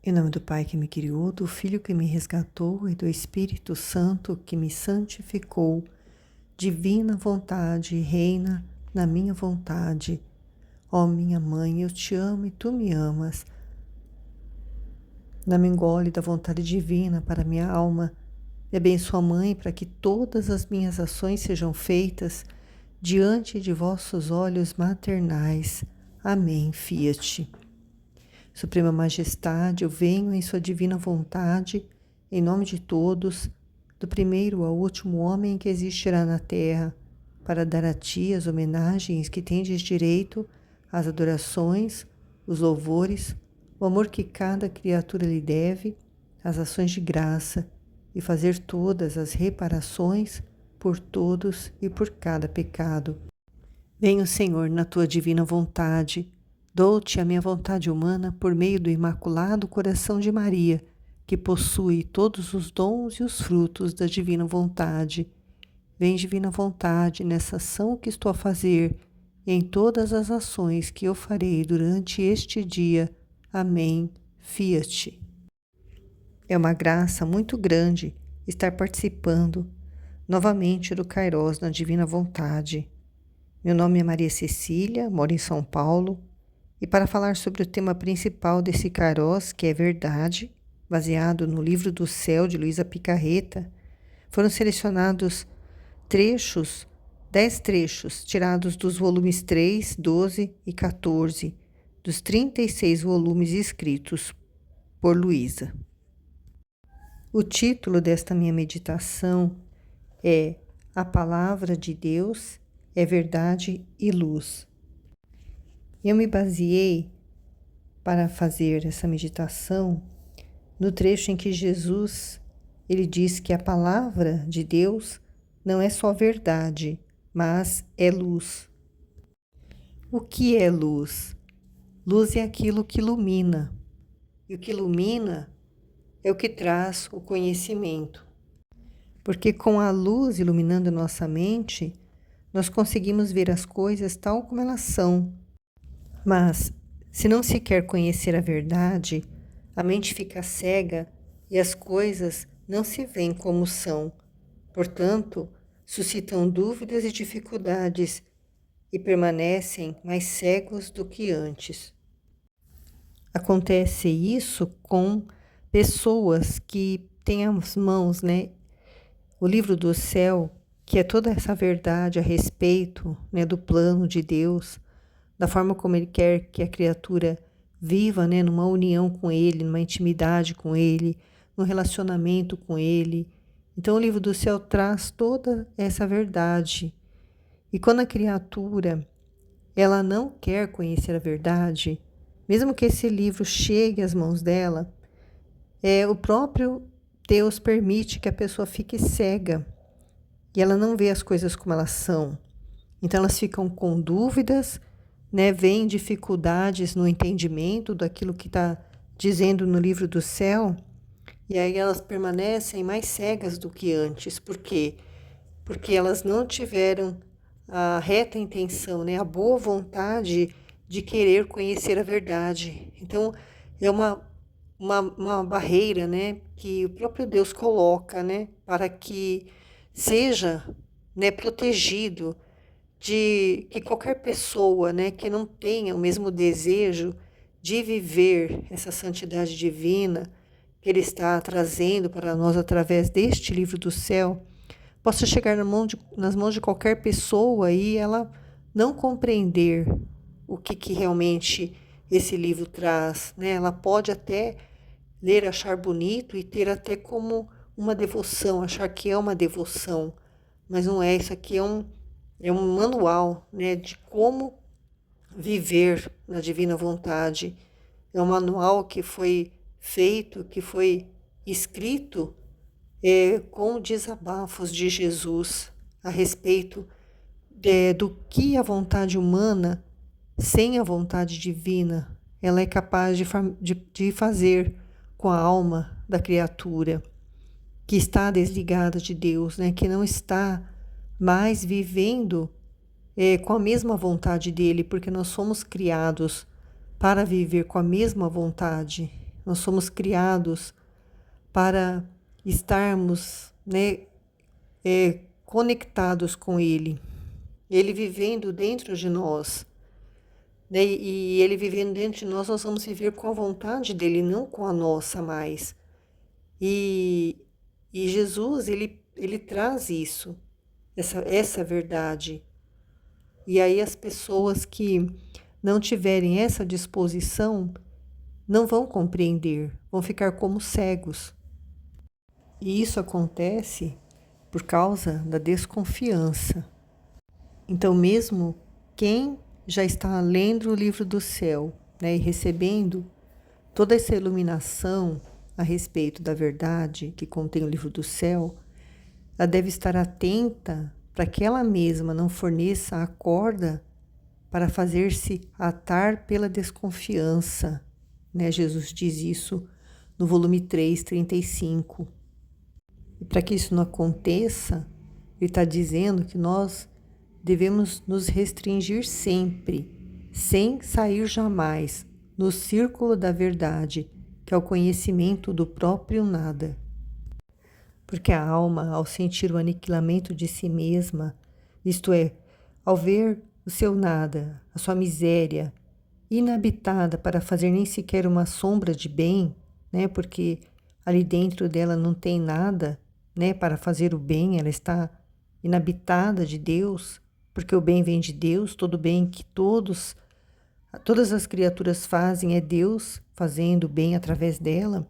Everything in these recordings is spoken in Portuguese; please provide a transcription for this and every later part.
Em nome do Pai que me criou, do Filho que me resgatou e do Espírito Santo que me santificou, divina vontade, reina na minha vontade. Ó minha mãe, eu te amo e tu me amas. Dá-me um gole da vontade divina para minha alma. Me abençoa, Mãe, para que todas as minhas ações sejam feitas diante de vossos olhos maternais. Amém. Fiat. Suprema Majestade, eu venho em sua divina vontade, em nome de todos, do primeiro ao último homem que existirá na terra, para dar a ti as homenagens que tendes direito, as adorações, os louvores, o amor que cada criatura lhe deve, as ações de graça, e fazer todas as reparações por todos e por cada pecado. Venho, Senhor, na tua divina vontade. Dou-te a minha vontade humana por meio do Imaculado Coração de Maria, que possui todos os dons e os frutos da divina vontade. Vem, divina vontade, nessa ação que estou a fazer e em todas as ações que eu farei durante este dia. Amém. Fiat. É uma graça muito grande estar participando novamente do Kairos na divina vontade. Meu nome é Maria Cecília, moro em São Paulo. E para falar sobre o tema principal desse Kairos, que é verdade, baseado no Livro do Céu de Luísa Picarreta, foram selecionados 10 trechos tirados dos volumes 3, 12 e 14, dos 36 volumes escritos por Luísa. O título desta minha meditação é A Palavra de Deus é Verdade e Luz. Eu me baseei para fazer essa meditação no trecho em que Jesus ele diz que a palavra de Deus não é só verdade, mas é luz. O que é luz? Luz é aquilo que ilumina. E o que ilumina é o que traz o conhecimento. Porque com a luz iluminando nossa mente, nós conseguimos ver as coisas tal como elas são. Mas, se não se quer conhecer a verdade, a mente fica cega e as coisas não se veem como são. Portanto, suscitam dúvidas e dificuldades e permanecem mais cegos do que antes. Acontece isso com pessoas que têm as mãos, o livro do céu, que é toda essa verdade a respeito, do plano de Deus, da forma como Ele quer que a criatura viva, numa união com Ele, numa intimidade com Ele, num relacionamento com Ele. Então o livro do céu traz toda essa verdade. E quando a criatura ela não quer conhecer a verdade, mesmo que esse livro chegue às mãos dela, o próprio Deus permite que a pessoa fique cega e ela não vê as coisas como elas são. Então elas ficam com dúvidas, vêm dificuldades no entendimento daquilo que está dizendo no livro do céu, e aí elas permanecem mais cegas do que antes. Por quê? Porque elas não tiveram a reta intenção, a boa vontade de querer conhecer a verdade. Então, é uma barreira, que o próprio Deus coloca, para que seja, protegido de que qualquer pessoa, que não tenha o mesmo desejo de viver essa santidade divina que Ele está trazendo para nós através deste livro do céu, possa chegar nas mãos de qualquer pessoa e ela não compreender o que realmente esse livro traz. Ela pode até ler, achar bonito e ter até como uma devoção, achar que é uma devoção, mas não é. Isso aqui é um manual, de como viver na divina vontade. É um manual que foi feito, que foi escrito com desabafos de Jesus a respeito do que a vontade humana, sem a vontade divina, ela é capaz de fazer com a alma da criatura que está desligada de Deus, que não está mais vivendo com a mesma vontade dele, porque nós somos criados para viver com a mesma vontade. nós somos criados para estarmos, né, conectados com Ele. Ele vivendo dentro de nós, né? E Ele vivendo dentro de nós, nós vamos viver com a vontade dEle, não com a nossa mais. E Jesus, ele traz isso, essa verdade. E aí as pessoas que não tiverem essa disposição não vão compreender, vão ficar como cegos. E isso acontece por causa da desconfiança. Então, mesmo quem já está lendo o livro do céu, né, e recebendo toda essa iluminação a respeito da verdade que contém o livro do céu, ela deve estar atenta para que ela mesma não forneça a corda para fazer-se atar pela desconfiança, né? Jesus diz isso no volume 3, 35. E para que isso não aconteça, ele está dizendo que nós devemos nos restringir sempre, sem sair jamais, no círculo da verdade, que é o conhecimento do próprio nada. Porque a alma, ao sentir o aniquilamento de si mesma, isto é, ao ver o seu nada, a sua miséria, inabitada para fazer nem sequer uma sombra de bem, né? Porque ali dentro dela não tem nada, né, para fazer o bem, ela está inabitada de Deus, porque o bem vem de Deus, todo bem que todas as criaturas fazem é Deus fazendo o bem através dela.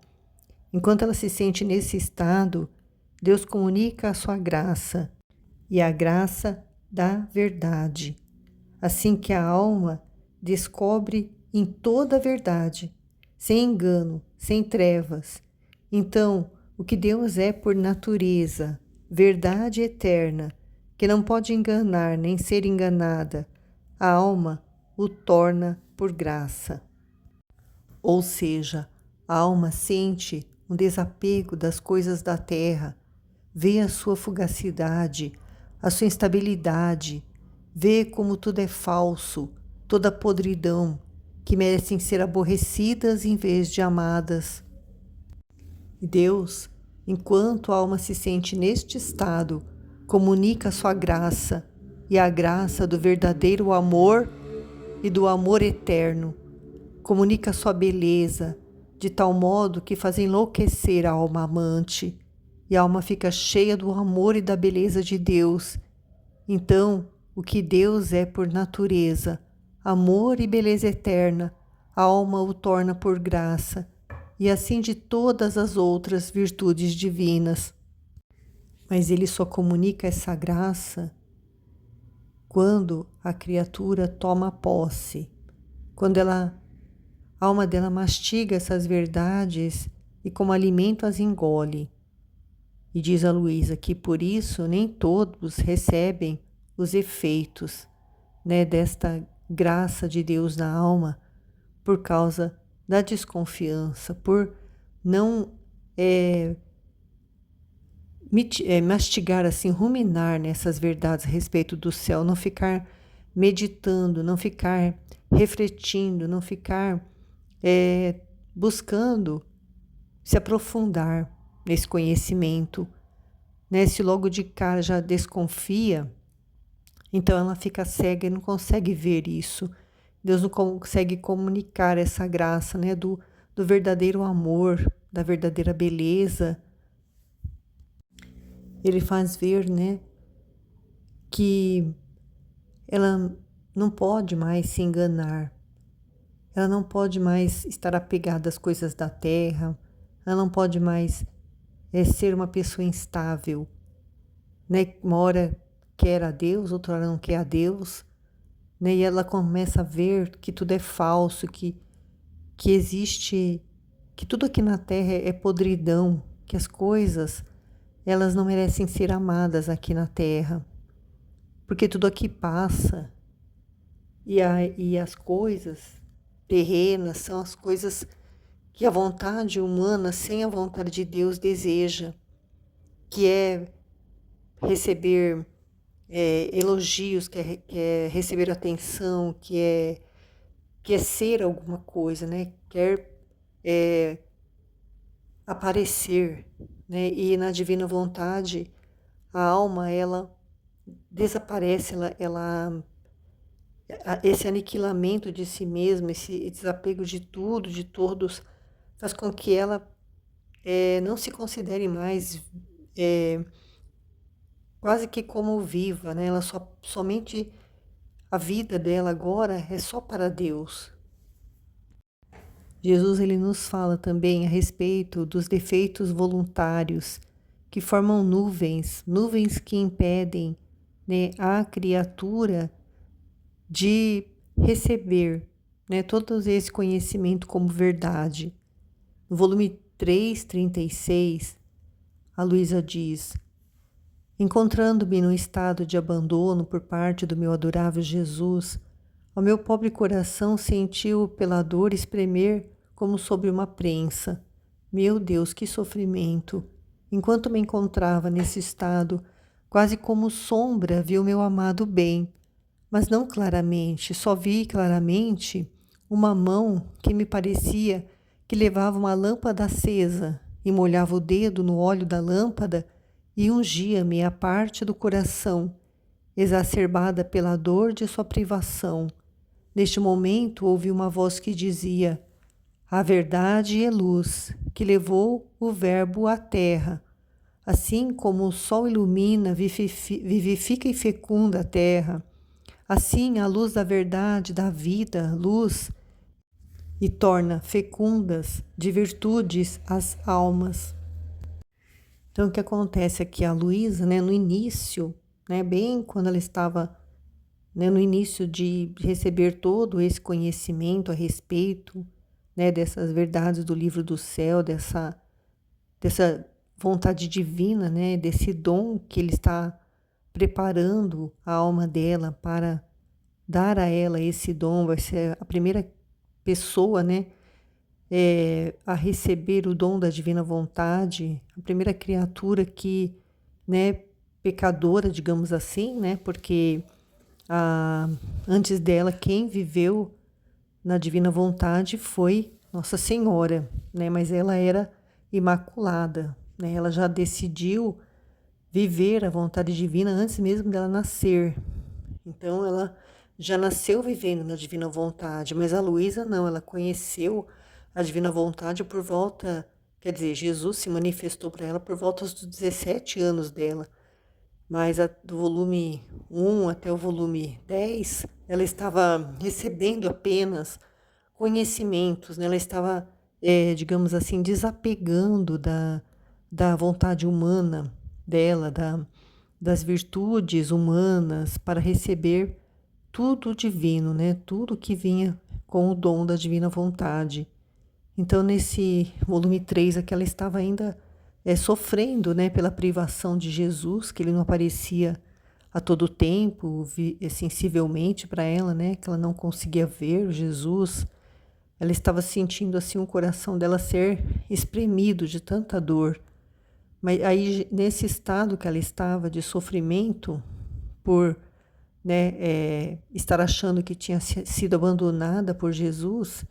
Enquanto ela se sente nesse estado, Deus comunica a sua graça, e a graça da verdade. Assim que a alma descobre em toda a verdade, sem engano, sem trevas. Então, o que Deus é por natureza, verdade eterna, que não pode enganar nem ser enganada, a alma o torna por graça. Ou seja, a alma sente um desapego das coisas da terra, vê a sua fugacidade, a sua instabilidade, vê como tudo é falso, toda podridão, que merecem ser aborrecidas em vez de amadas. E Deus, enquanto a alma se sente neste estado, comunica a sua graça e a graça do verdadeiro amor e do amor eterno. Comunica a sua beleza, de tal modo que faz enlouquecer a alma amante, e a alma fica cheia do amor e da beleza de Deus. Então, o que Deus é por natureza, amor e beleza eterna, a alma o torna por graça, e assim de todas as outras virtudes divinas. Mas ele só comunica essa graça quando a criatura toma posse, quando a alma dela mastiga essas verdades e como alimento as engole. E diz a Luísa que por isso nem todos recebem os efeitos, né, desta graça de Deus na alma, por causa da desconfiança, por não mastigar assim, ruminar nessas verdades a respeito do céu, não ficar meditando, não ficar refletindo, não ficar buscando se aprofundar nesse conhecimento, né? Se logo de cara já desconfia, então ela fica cega e não consegue ver isso. Deus não consegue comunicar essa graça, né? Do verdadeiro amor, da verdadeira beleza. Ele faz ver, né, que ela não pode mais se enganar, ela não pode mais estar apegada às coisas da terra, ela não pode mais ser uma pessoa instável, né? Uma hora quer a Deus, outra hora não quer a Deus, né? E ela começa a ver que tudo é falso, que existe, que tudo aqui na terra é podridão, que as coisas, elas não merecem ser amadas aqui na terra, porque tudo aqui passa, e as coisas terrenas são as coisas que a vontade humana, sem a vontade de Deus, deseja, que é receber elogios, que é receber atenção, que é ser alguma coisa, né? Quer aparecer, né? E na divina vontade, a alma, ela desaparece, esse aniquilamento de si mesma, esse desapego de tudo, de todos, faz com que ela não se considere mais é, quase que como viva, né? Ela somente a vida dela agora é só para Deus. Jesus ele nos fala também a respeito dos defeitos voluntários que formam nuvens, nuvens que impedem, né, a criatura de receber, né, todo esse conhecimento como verdade. No volume 336, a Luísa diz: encontrando-me num estado de abandono por parte do meu adorável Jesus, o meu pobre coração sentiu pela dor espremer como sobre uma prensa. Meu Deus, que sofrimento! Enquanto me encontrava nesse estado, quase como sombra vi o meu amado bem, mas não claramente, só vi claramente uma mão que me parecia que levava uma lâmpada acesa e molhava o dedo no óleo da lâmpada e ungia-me a parte do coração, exacerbada pela dor de sua privação. Neste momento ouvi uma voz que dizia: a verdade é luz, que levou o Verbo à terra. Assim como o sol ilumina, vivifica e fecunda a terra, assim a luz da verdade, da vida, luz, e torna fecundas de virtudes as almas. Então, o que acontece aqui? A Luísa, né, no início, né, bem quando ela estava, né, no início de receber todo esse conhecimento a respeito, né, dessas verdades do livro do céu, dessa vontade divina, né, desse dom que ele está preparando a alma dela para dar a ela esse dom, vai ser a primeira pessoa, né, a receber o dom da divina vontade, a primeira criatura que, né, pecadora, digamos assim, né, porque antes dela, quem viveu na divina vontade foi Nossa Senhora, né, mas ela era imaculada, né, ela já decidiu viver a vontade divina antes mesmo dela nascer. Então ela já nasceu vivendo na divina vontade, mas a Luísa não, ela conheceu a divina vontade por volta, quer dizer, Jesus se manifestou para ela por volta dos 17 anos dela, mas do volume 1 até o volume 10, ela estava recebendo apenas conhecimentos, né? Ela estava, digamos assim, desapegando da vontade humana dela, das virtudes humanas, para receber tudo divino, né? Tudo que vinha com o dom da divina vontade. Então, nesse volume 3, aqui ela estava ainda sofrendo, né, pela privação de Jesus, que ele não aparecia a todo tempo, sensivelmente para ela, né, que ela não conseguia ver Jesus. Ela estava sentindo assim o coração dela ser espremido de tanta dor. Mas aí, nesse estado que ela estava de sofrimento, por, né, estar achando que tinha sido abandonada por Jesus,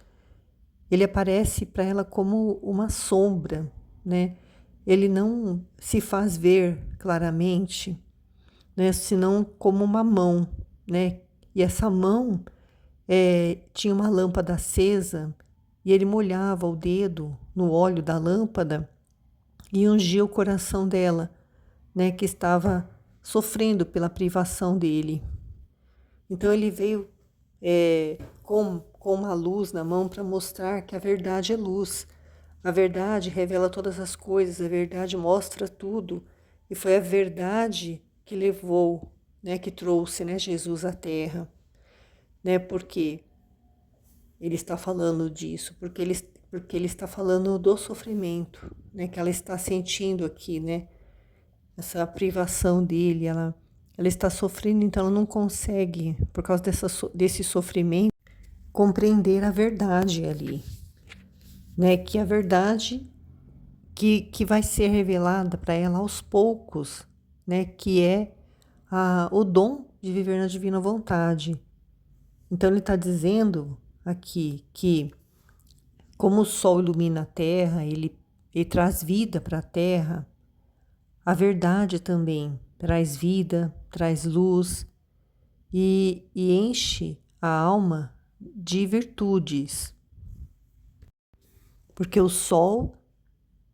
ele aparece para ela como uma sombra, né? Ele não se faz ver claramente, né, senão como uma mão, né? E essa mão tinha uma lâmpada acesa e ele molhava o dedo no óleo da lâmpada e ungia o coração dela, né, que estava sofrendo pela privação dele. Então ele veio com uma luz na mão para mostrar que a verdade é luz. A verdade revela todas as coisas, a verdade mostra tudo. E foi a verdade que levou, né, que trouxe, né, Jesus à Terra. Né, porque ele está falando disso, porque ele está falando do sofrimento, né, que ela está sentindo aqui, né, essa privação dele, ela está sofrendo, então ela não consegue, por causa desse sofrimento, compreender a verdade ali, né, que a verdade que vai ser revelada para ela aos poucos, né, que é o dom de viver na divina vontade. Então ele está dizendo aqui que como o sol ilumina a terra, e traz vida para a terra, a verdade também traz vida, traz luz e enche a alma de virtudes. Porque o sol,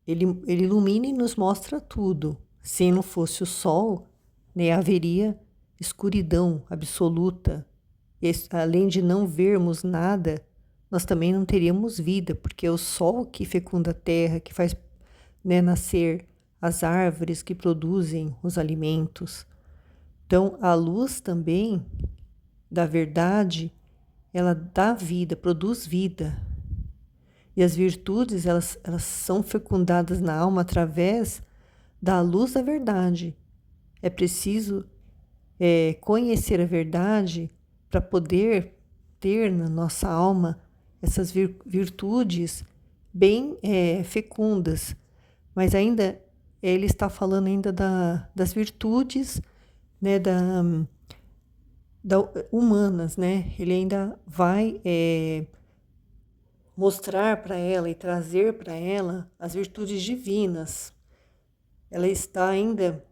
ele ilumina e nos mostra tudo. Se não fosse o sol, né, haveria escuridão absoluta. E, além de não vermos nada, nós também não teríamos vida, porque é o sol que fecunda a terra, que faz, né, nascer as árvores que produzem os alimentos. Então, a luz também da verdade, ela dá vida, produz vida. E as virtudes, elas são fecundadas na alma através da luz da verdade. É preciso conhecer a verdade para poder ter na nossa alma essas virtudes bem fecundas. Mas ainda, ele está falando ainda das virtudes, né, humanas, né? Ele ainda vai mostrar para ela e trazer para ela as virtudes divinas. Ela está ainda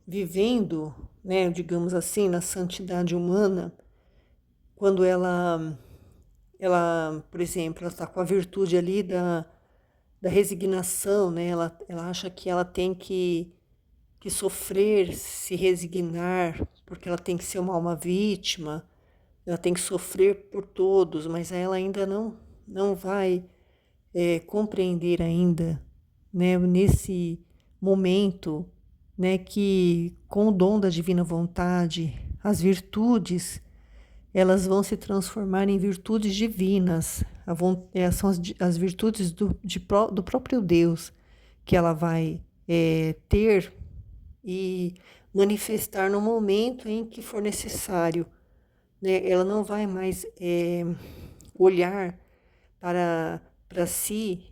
vivendo, né, digamos assim, na santidade humana, quando ela, por exemplo, ela está com a virtude ali da resignação, né? Ela acha que ela tem que sofrer, se resignar, porque ela tem que ser uma alma vítima, ela tem que sofrer por todos, mas ela ainda não vai compreender ainda, né, nesse momento, né, que com o dom da divina vontade, as virtudes, elas vão se transformar em virtudes divinas. São as virtudes do próprio Deus que ela vai ter e manifestar no momento em que for necessário, né? Ela não vai mais olhar para si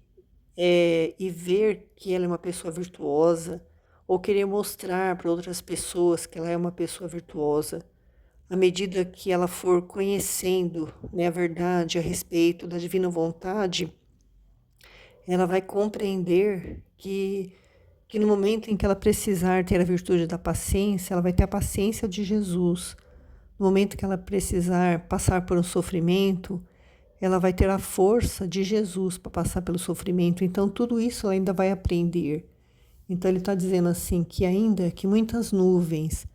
e ver que ela é uma pessoa virtuosa ou querer mostrar para outras pessoas que ela é uma pessoa virtuosa. À medida que ela for conhecendo, né, a verdade a respeito da divina vontade, ela vai compreender que no momento em que ela precisar ter a virtude da paciência, ela vai ter a paciência de Jesus. No momento que ela precisar passar por um sofrimento, ela vai ter a força de Jesus para passar pelo sofrimento. Então, tudo isso ela ainda vai aprender. Então, ele está dizendo assim, que ainda que muitas nuvens,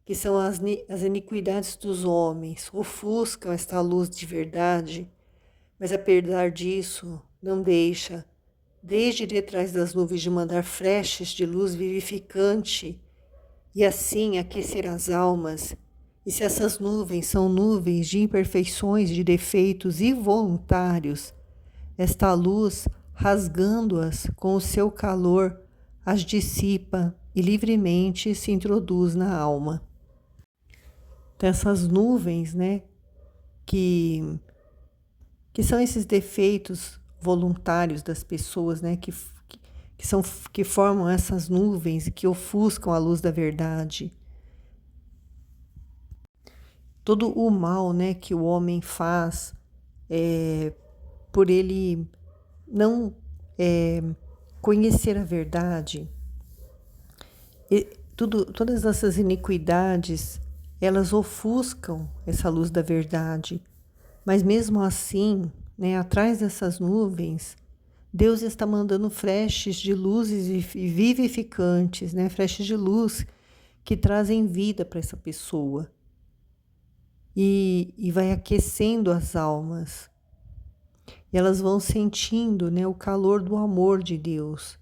que são as iniquidades dos homens, ofuscam esta luz de verdade, mas apesar disso, não deixa, desde detrás das nuvens, de mandar flechas de luz vivificante e assim aquecer as almas. E se essas nuvens são nuvens de imperfeições, de defeitos involuntários, esta luz, rasgando-as com o seu calor, as dissipa e livremente se introduz na alma. Então, essas nuvens, né, que são esses defeitos voluntários das pessoas, né, que formam essas nuvens e que ofuscam a luz da verdade. Todo o mal, né, que o homem faz por ele não conhecer a verdade, todas essas iniquidades, elas ofuscam essa luz da verdade. Mas mesmo assim, né, atrás dessas nuvens, Deus está mandando flechas de luzes vivificantes, né, flechas de luz que trazem vida para essa pessoa. E vai aquecendo as almas. E elas vão sentindo, né, o calor do amor de Deus.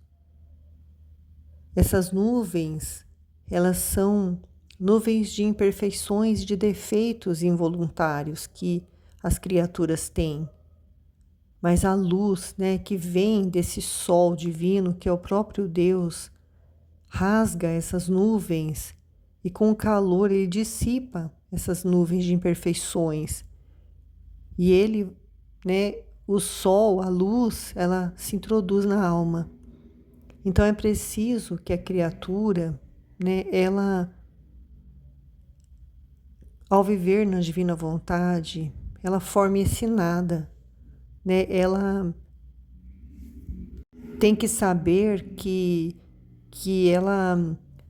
Essas nuvens, elas são nuvens de imperfeições, de defeitos involuntários que as criaturas têm. Mas a luz, né, que vem desse sol divino, que é o próprio Deus, rasga essas nuvens e com o calor ele dissipa essas nuvens de imperfeições. E ele, né, o sol, a luz, ela se introduz na alma. Então é preciso que a criatura, né, ela, ao viver na divina vontade, ela forme esse nada, né? Ela tem que saber que ela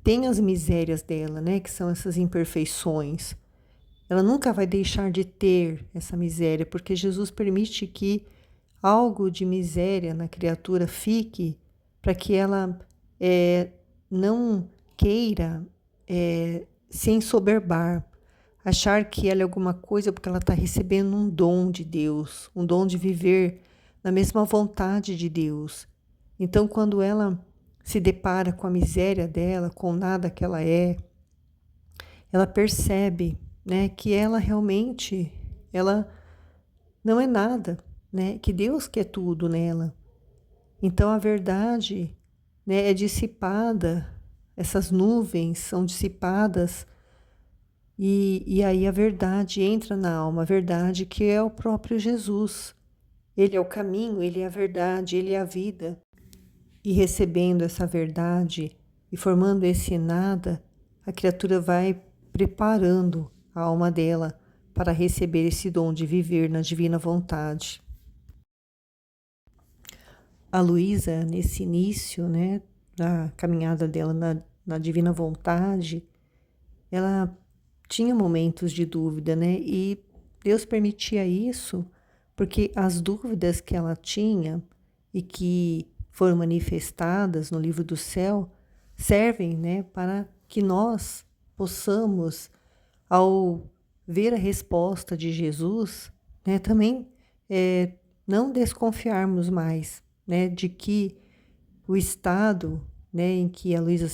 tem as misérias dela, né? Que são essas imperfeições. Ela nunca vai deixar de ter essa miséria, porque Jesus permite que algo de miséria na criatura fique para que ela não queira se ensoberbar, achar que ela é alguma coisa porque ela está recebendo um dom de Deus, um dom de viver na mesma vontade de Deus. Então, quando ela se depara com a miséria dela, com nada que ela percebe, né, que ela realmente ela não é nada, né, que Deus quer tudo nela. Então a verdade, né, é dissipada, essas nuvens são dissipadas e aí a verdade entra na alma, a verdade que é o próprio Jesus. Ele é o caminho, ele é a verdade, ele é a vida. E recebendo essa verdade e formando esse nada, a criatura vai preparando a alma dela para receber esse dom de viver na divina vontade. A Luísa, nesse início, né, da caminhada dela na divina vontade, ela tinha momentos de dúvida, né? E Deus permitia isso porque as dúvidas que ela tinha e que foram manifestadas no livro do céu servem, né, para que nós possamos, ao ver a resposta de Jesus, né, também não desconfiarmos mais, né, de que o estado, né, em que a Luísa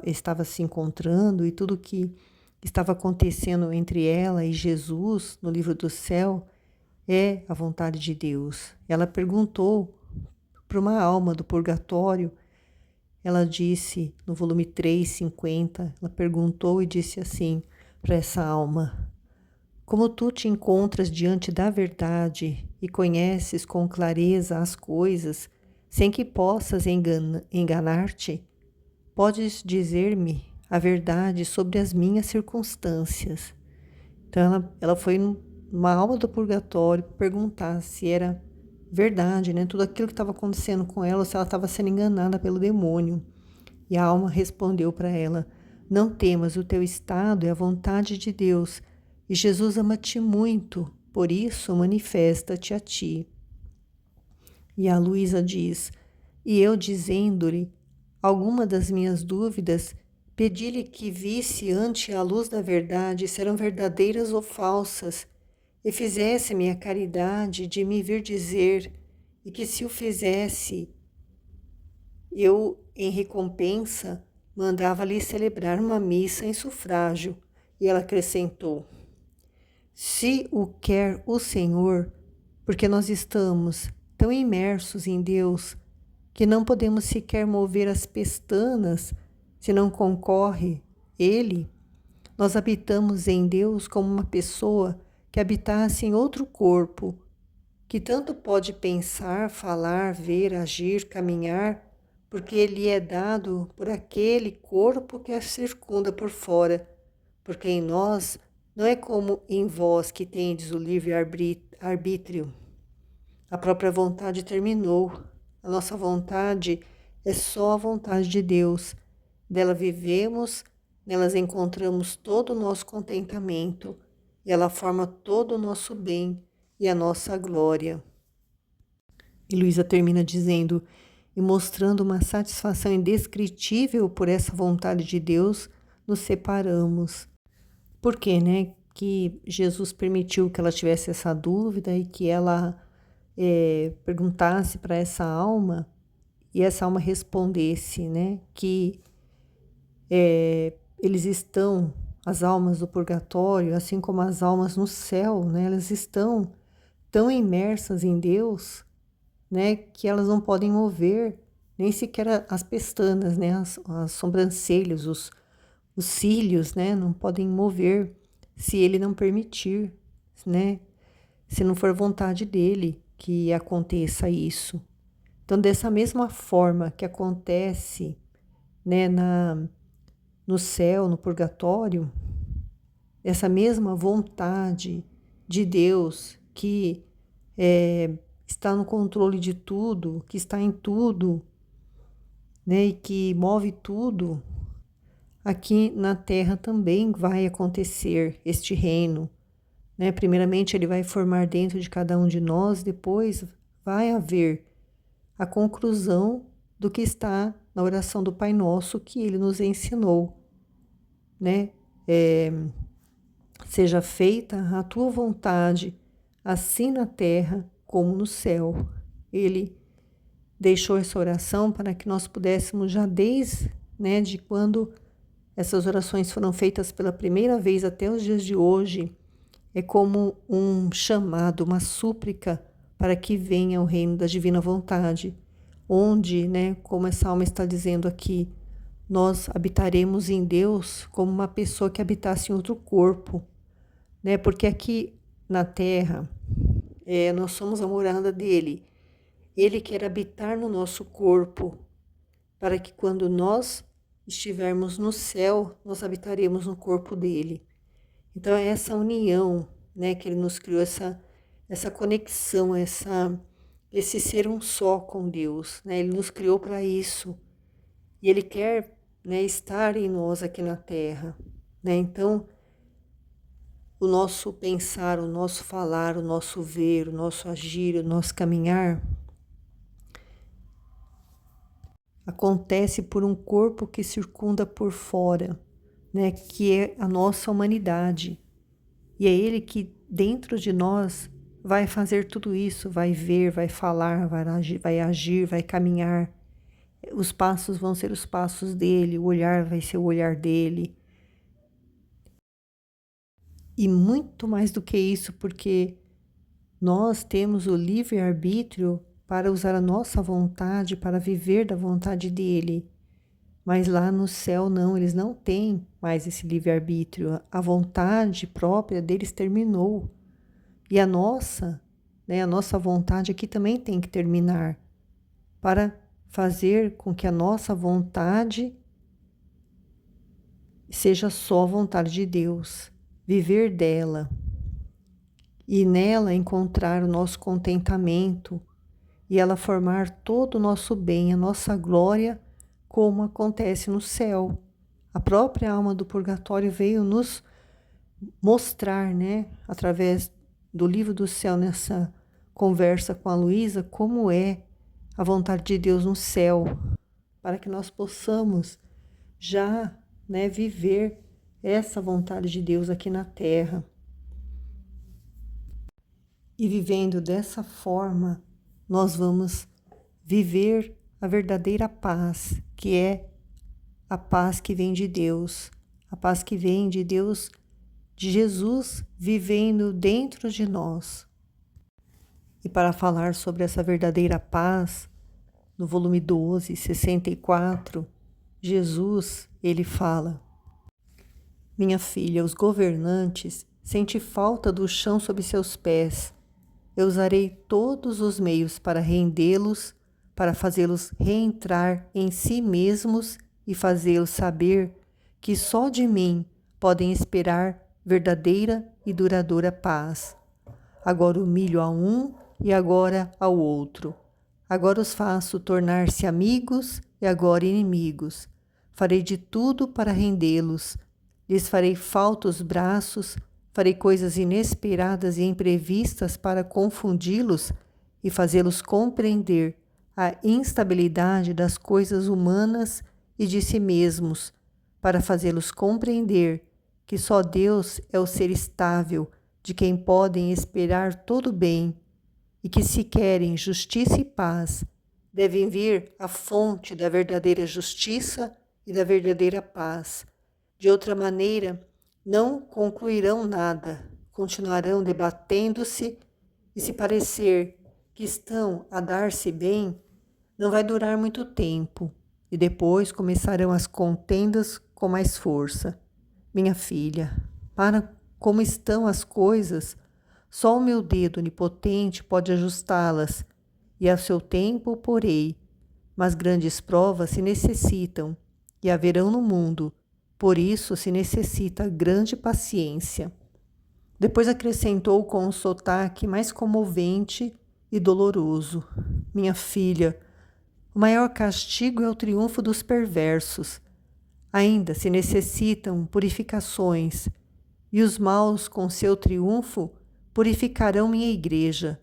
estava se encontrando e tudo que estava acontecendo entre ela e Jesus no livro do céu é a vontade de Deus. Ela perguntou para uma alma do purgatório, ela disse no volume 350, ela perguntou e disse assim para essa alma: como tu te encontras diante da verdade e conheces com clareza as coisas, sem que possas enganar-te, podes dizer-me a verdade sobre as minhas circunstâncias. Então ela foi numa alma do purgatório perguntar se era verdade, né? Tudo aquilo que estava acontecendo com ela, ou se ela estava sendo enganada pelo demônio. E a alma respondeu para ela: não temas, o teu estado é a vontade de Deus, e Jesus ama-te muito, por isso manifesta-te a ti. E a Luísa diz: e eu dizendo-lhe alguma das minhas dúvidas, pedi-lhe que visse ante a luz da verdade se eram verdadeiras ou falsas, e fizesse-me a caridade de me vir dizer, e que se o fizesse, eu, em recompensa, mandava-lhe celebrar uma missa em sufrágio. E ela acrescentou: se o quer o Senhor, porque nós estamos tão imersos em Deus que não podemos sequer mover as pestanas se não concorre Ele, nós habitamos em Deus como uma pessoa que habitasse em outro corpo, que tanto pode pensar, falar, ver, agir, caminhar, porque Ele é dado por aquele corpo que a circunda por fora, porque em nós não é como em vós que tendes o livre arbítrio. A própria vontade terminou. A nossa vontade é só a vontade de Deus. Dela vivemos, nelas encontramos todo o nosso contentamento, e ela forma todo o nosso bem e a nossa glória. E Luísa termina dizendo: e mostrando uma satisfação indescritível por essa vontade de Deus, nos separamos. Por quê, né? Que Jesus permitiu que ela tivesse essa dúvida e que ela perguntasse para essa alma e essa alma respondesse, né? Que eles estão, as almas do purgatório, assim como as almas no céu, né? Elas estão tão imersas em Deus, né? Que elas não podem mover nem sequer as pestanas, né? As sobrancelhas, os cílios, né? Não podem mover se Ele não permitir, né? Se não for vontade dele que aconteça isso. Então, dessa mesma forma que acontece, né, no céu, no purgatório, essa mesma vontade de Deus que está no controle de tudo, que está em tudo, né, e que move tudo, aqui na Terra também vai acontecer este reino, né? Primeiramente, ele vai formar dentro de cada um de nós, depois vai haver a conclusão do que está na oração do Pai Nosso que ele nos ensinou, né? Seja feita a tua vontade, assim na terra como no céu. Ele deixou essa oração para que nós pudéssemos já desde, né, de quando essas orações foram feitas pela primeira vez até os dias de hoje, é como um chamado, uma súplica para que venha o reino da divina vontade, onde, né, como essa alma está dizendo aqui, nós habitaremos em Deus como uma pessoa que habitasse em outro corpo, né? Porque aqui na Terra, nós somos a morada dele. Ele quer habitar no nosso corpo, para que quando nós estivermos no céu, nós habitaremos no corpo dele. Então é essa união, né, que ele nos criou, essa conexão, esse ser um só com Deus, né? Ele nos criou para isso. E ele quer, né, estar em nós aqui na Terra, né? Então, o nosso pensar, o nosso falar, o nosso ver, o nosso agir, o nosso caminhar acontece por um corpo que circunda por fora, né, que é a nossa humanidade. E é ele que dentro de nós vai fazer tudo isso, vai ver, vai falar, vai agir, vai caminhar. Os passos vão ser os passos dele, o olhar vai ser o olhar dele. E muito mais do que isso, porque nós temos o livre-arbítrio para usar a nossa vontade, para viver da vontade dele. Mas lá no céu não, eles não têm mais esse livre-arbítrio. A vontade própria deles terminou. E a nossa, né, a nossa vontade aqui também tem que terminar, para fazer com que a nossa vontade seja só a vontade de Deus, viver dela e nela encontrar o nosso contentamento e ela formar todo o nosso bem, a nossa glória, como acontece no céu. A própria alma do purgatório veio nos mostrar, né, através do livro do céu, nessa conversa com a Luísa, como é a vontade de Deus no céu, para que nós possamos já, né, viver essa vontade de Deus aqui na Terra. E vivendo dessa forma, nós vamos viver a verdadeira paz, que é a paz que vem de Deus, a paz que vem de Deus, de Jesus vivendo dentro de nós. E para falar sobre essa verdadeira paz, no volume 12, 64, Jesus, ele fala: minha filha, os governantes sentem falta do chão sob seus pés. Eu usarei todos os meios para rendê-los, para fazê-los reentrar em si mesmos e fazê-los saber que só de mim podem esperar verdadeira e duradoura paz. Agora humilho a um e agora ao outro. Agora os faço tornar-se amigos e agora inimigos. Farei de tudo para rendê-los. Lhes farei falta os braços, farei coisas inesperadas e imprevistas para confundi-los e fazê-los compreender a instabilidade das coisas humanas e de si mesmos, para fazê-los compreender que só Deus é o ser estável, de quem podem esperar todo bem, e que se querem justiça e paz, devem vir à fonte da verdadeira justiça e da verdadeira paz. De outra maneira, não concluirão nada, continuarão debatendo-se, e se parecer que estão a dar-se bem, não vai durar muito tempo, e depois começarão as contendas com mais força. Minha filha, para como estão as coisas, só o meu dedo onipotente pode ajustá-las, e a seu tempo o porei, mas grandes provas se necessitam, e haverão no mundo. Por isso se necessita grande paciência. Depois acrescentou com um sotaque mais comovente e doloroso: minha filha, O maior castigo é o triunfo dos perversos. Ainda se necessitam purificações, e os maus, com seu triunfo, purificarão minha igreja,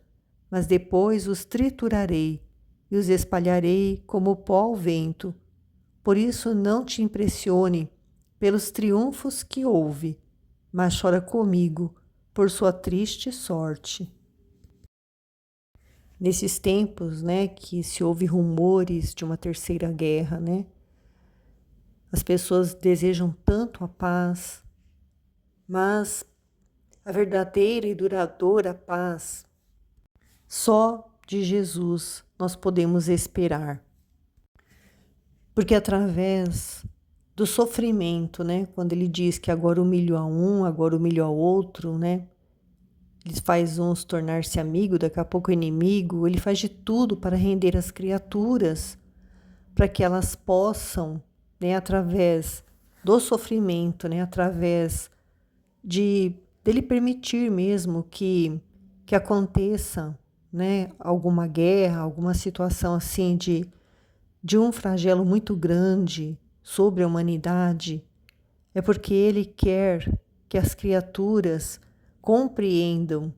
mas depois os triturarei e os espalharei como pó ao vento. Por isso não te impressione pelos triunfos que houve, mas chora comigo por sua triste sorte. Nesses tempos, né, que se ouve rumores de uma terceira guerra, né, as pessoas desejam tanto a paz, mas a verdadeira e duradoura paz só de Jesus nós podemos esperar. Porque através do sofrimento, né, quando ele diz que agora humilho a um, agora humilho ao outro, né, ele faz uns tornar-se amigo, daqui a pouco inimigo, ele faz de tudo para render as criaturas, para que elas possam, né, através do sofrimento, né, através dele permitir mesmo que aconteça, né, alguma guerra, alguma situação assim de um flagelo muito grande sobre a humanidade, é porque ele quer que as criaturas compreendam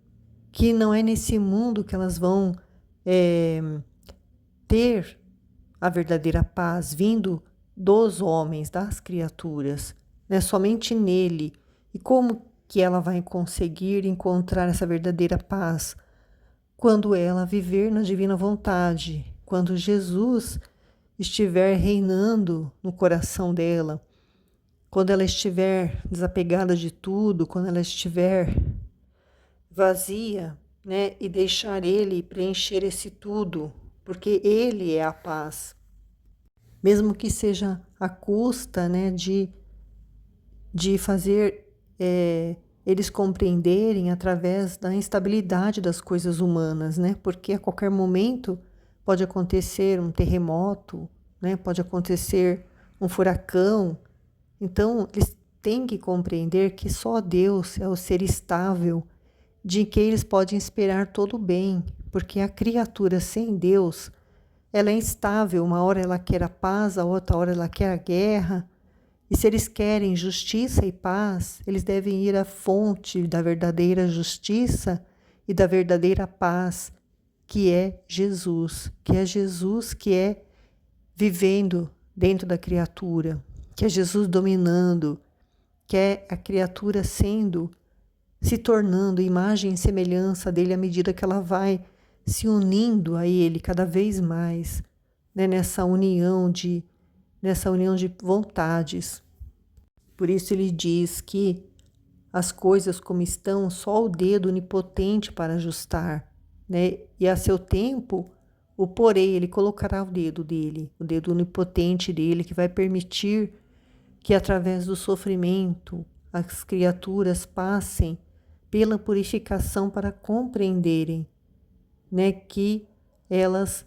que não é nesse mundo que elas vão ter a verdadeira paz vindo dos homens, das criaturas, né? Somente nele. E como que ela vai conseguir encontrar essa verdadeira paz? Quando ela viver na divina vontade, quando Jesus estiver reinando no coração dela, quando ela estiver desapegada de tudo, quando ela estiver vazia, né, e deixar ele preencher esse tudo, porque ele é a paz. Mesmo que seja à custa, né, de fazer eles compreenderem através da instabilidade das coisas humanas, né, porque a qualquer momento pode acontecer um terremoto, né, pode acontecer um furacão. Então, eles têm que compreender que só Deus é o ser estável, de que eles podem esperar todo o bem, porque a criatura sem Deus, ela é instável, uma hora ela quer a paz, a outra hora ela quer a guerra, e se eles querem justiça e paz, eles devem ir à fonte da verdadeira justiça e da verdadeira paz, que é Jesus, que é vivendo dentro da criatura, que é Jesus dominando, que é a criatura se tornando imagem e semelhança dele à medida que ela vai se unindo a ele cada vez mais, né, nessa união de vontades. Por isso ele diz que as coisas como estão, só o dedo onipotente para ajustar, né? E a seu tempo, o porém, ele colocará o dedo dele, o dedo onipotente dele, que vai permitir que através do sofrimento as criaturas passem pela purificação para compreenderem, né, que elas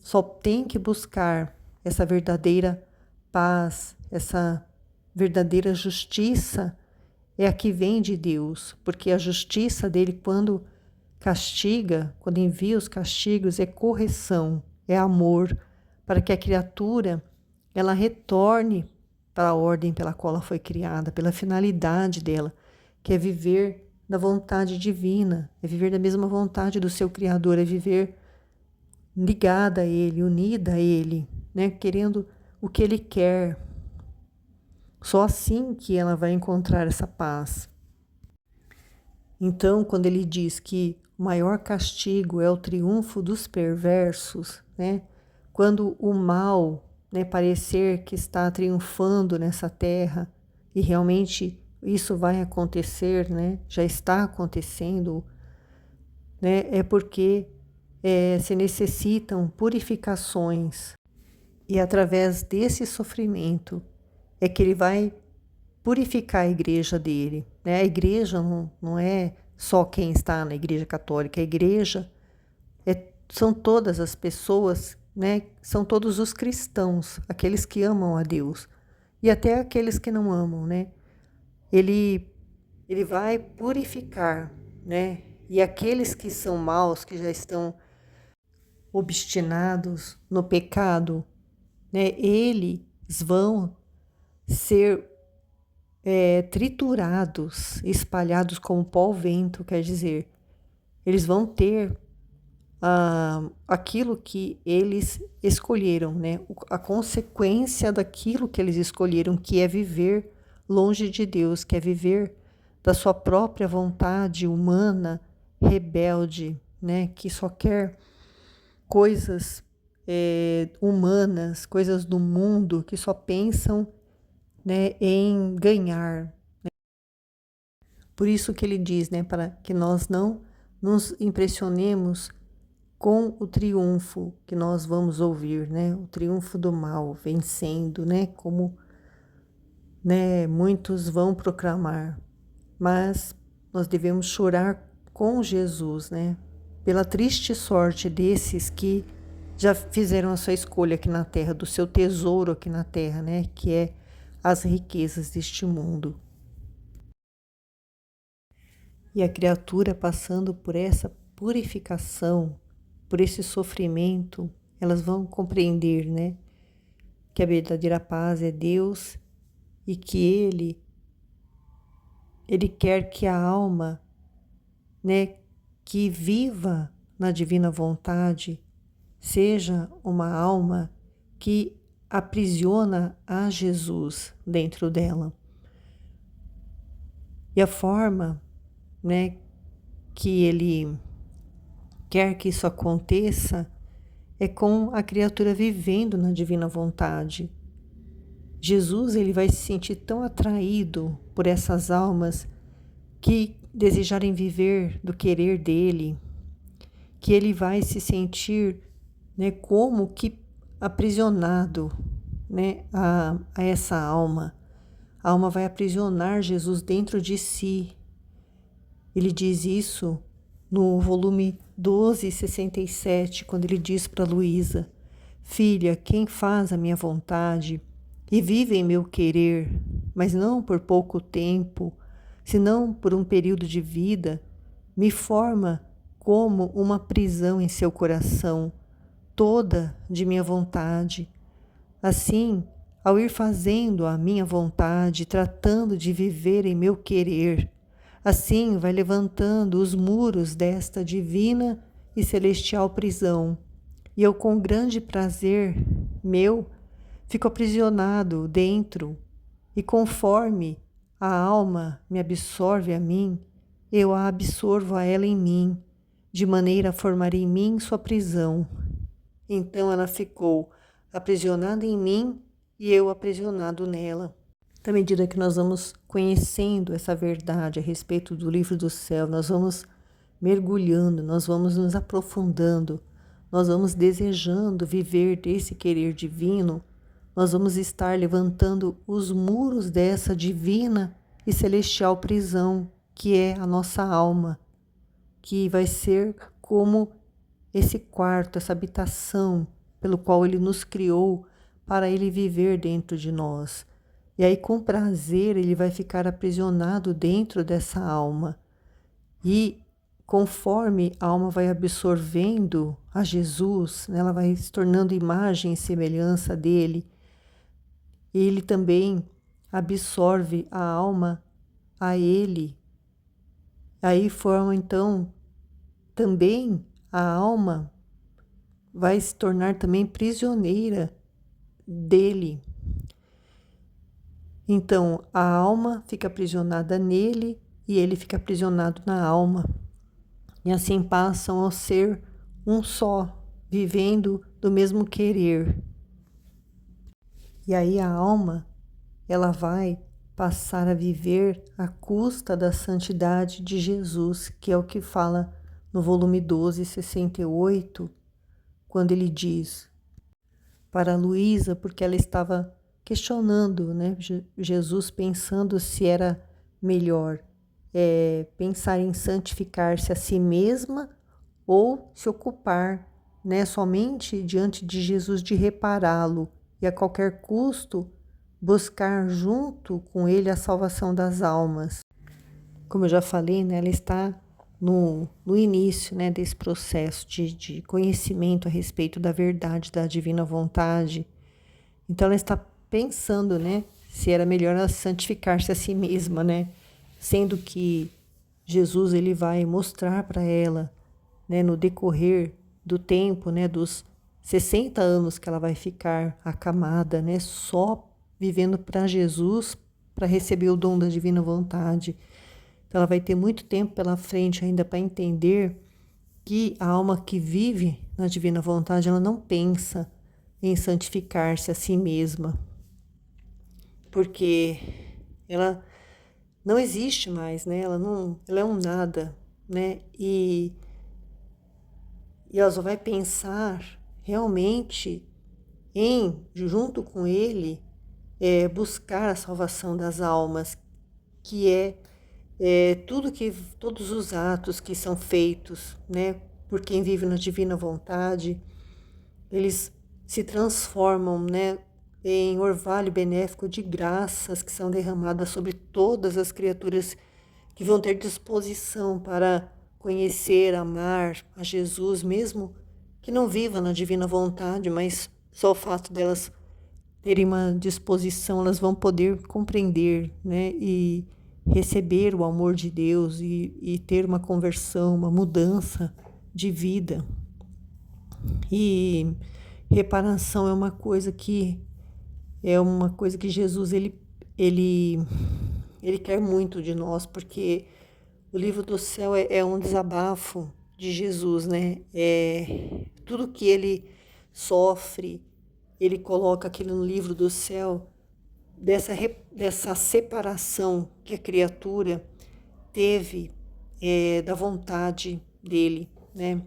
só têm que buscar essa verdadeira paz, essa verdadeira justiça é a que vem de Deus, porque a justiça dele, quando castiga, quando envia os castigos, é correção, é amor, para que a criatura ela retorne para a ordem pela qual ela foi criada, pela finalidade dela, que é viver na vontade divina, é viver da mesma vontade do seu Criador, é viver ligada a Ele, unida a Ele, né? Querendo o que Ele quer. Só assim que ela vai encontrar essa paz. Então, quando ele diz que o maior castigo é o triunfo dos perversos, né? Quando o mal, né, parecer que está triunfando nessa terra, e realmente isso vai acontecer, né? Já está acontecendo, né? É porque se necessitam purificações, e através desse sofrimento é que ele vai purificar a igreja dele, né? A igreja não é só quem está na igreja católica, a igreja são todas as pessoas, né? São todos os cristãos, aqueles que amam a Deus e até aqueles que não amam, né? Ele vai purificar, né? E aqueles que são maus, que já estão obstinados no pecado, né, eles vão ser triturados, espalhados como pó ao vento, quer dizer, eles vão ter aquilo que eles escolheram, né? A consequência daquilo que eles escolheram, que é viver longe de Deus, que é viver da sua própria vontade humana, rebelde, né? Que só quer coisas humanas, coisas do mundo, que só pensam, né, em ganhar. Por isso que ele diz, né, para que nós não nos impressionemos com o triunfo que nós vamos ouvir, né, o triunfo do mal vencendo, né, como, né, muitos vão proclamar, mas nós devemos chorar com Jesus, né, pela triste sorte desses que já fizeram a sua escolha aqui na terra, do seu tesouro aqui na terra, né, que é as riquezas deste mundo. E a criatura passando por essa purificação, por esse sofrimento, elas vão compreender, né, que a verdadeira paz é Deus e que Ele quer que a alma, né, que viva na divina vontade, seja uma alma que aprisiona a Jesus dentro dela. E a forma, né, que Ele quer que isso aconteça é com a criatura vivendo na divina vontade. Jesus, ele vai se sentir tão atraído por essas almas que desejarem viver do querer dele, que ele vai se sentir, né, como que aprisionado, né, a essa alma. A alma vai aprisionar Jesus dentro de si. Ele diz isso no volume 1267, quando ele diz para Luísa: filha, quem faz a minha vontade e vive em meu querer, mas não por pouco tempo, senão por um período de vida, me forma como uma prisão em seu coração, toda de minha vontade. Assim, ao ir fazendo a minha vontade, tratando de viver em meu querer, assim vai levantando os muros desta divina e celestial prisão, e eu com grande prazer meu fico aprisionado dentro, e conforme a alma me absorve a mim, eu a absorvo a ela em mim, de maneira a formar em mim sua prisão. Então ela ficou aprisionada em mim e eu aprisionado nela. À medida que nós vamos conhecendo essa verdade a respeito do livro do céu, nós vamos mergulhando, nós vamos nos aprofundando, nós vamos desejando viver desse querer divino, nós vamos estar levantando os muros dessa divina e celestial prisão, que é a nossa alma, que vai ser como esse quarto, essa habitação pelo qual Ele nos criou para Ele viver dentro de nós. E aí, com prazer, Ele vai ficar aprisionado dentro dessa alma. E conforme a alma vai absorvendo a Jesus, ela vai se tornando imagem e semelhança dele, Ele também absorve a alma a Ele. Aí forma, então, também a alma vai se tornar também prisioneira dele. Então, a alma fica aprisionada nele e ele fica aprisionado na alma. E assim passam a ser um só, vivendo do mesmo querer. E aí a alma, ela vai passar a viver à custa da santidade de Jesus, que é o que fala no volume 1268, quando ele diz para Luísa, porque ela estava questionando, né, Jesus, pensando se era melhor pensar em santificar-se a si mesma ou se ocupar, né, somente diante de Jesus de repará-lo e a qualquer custo buscar junto com ele a salvação das almas. Como eu já falei, né, ela está no início, né, desse processo de conhecimento a respeito da verdade, da divina vontade. Então ela está pensando, né, se era melhor ela santificar-se a si mesma, né, sendo que Jesus ele vai mostrar para ela, né, no decorrer do tempo, né, dos 60 anos que ela vai ficar acamada, né, só vivendo para Jesus, para receber o dom da divina vontade. Então ela vai ter muito tempo pela frente ainda para entender que a alma que vive na divina vontade, ela não pensa em santificar-se a si mesma, porque ela não existe mais, né? Ela é um nada, né? E ela só vai pensar realmente em, junto com ele, buscar a salvação das almas, que todos os atos que são feitos, né, por quem vive na divina vontade, eles se transformam, né, em orvalho benéfico de graças que são derramadas sobre todas as criaturas que vão ter disposição para conhecer, amar a Jesus, mesmo que não viva na divina vontade, mas só o fato delas terem uma disposição, elas vão poder compreender, né, e receber o amor de Deus e ter uma conversão, uma mudança de vida. E reparação é uma coisa que Jesus ele quer muito de nós, porque o livro do céu é um desabafo de Jesus, né? Tudo que ele sofre, ele coloca aquilo no livro do céu, dessa separação que a criatura teve da vontade dele, né?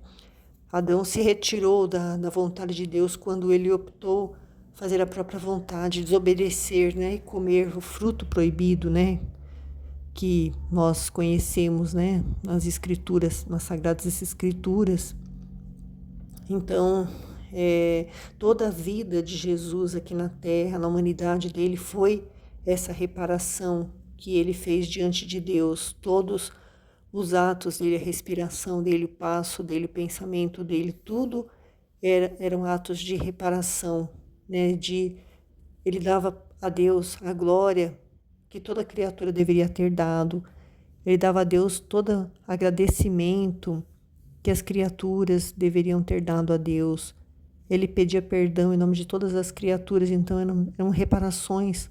Adão se retirou da vontade de Deus quando ele optou fazer a própria vontade, desobedecer, né? E comer o fruto proibido, né? Que nós conhecemos, né? Nas escrituras, nas sagradas escrituras. Então, toda a vida de Jesus aqui na Terra, na humanidade dele, foi essa reparação que ele fez diante de Deus. Todos os atos dele, a respiração dele, o passo dele, o pensamento dele, tudo eram atos de reparação, né? Ele dava a Deus a glória que toda criatura deveria ter dado. Ele dava a Deus todo agradecimento que as criaturas deveriam ter dado a Deus. Ele pedia perdão em nome de todas as criaturas, então eram reparações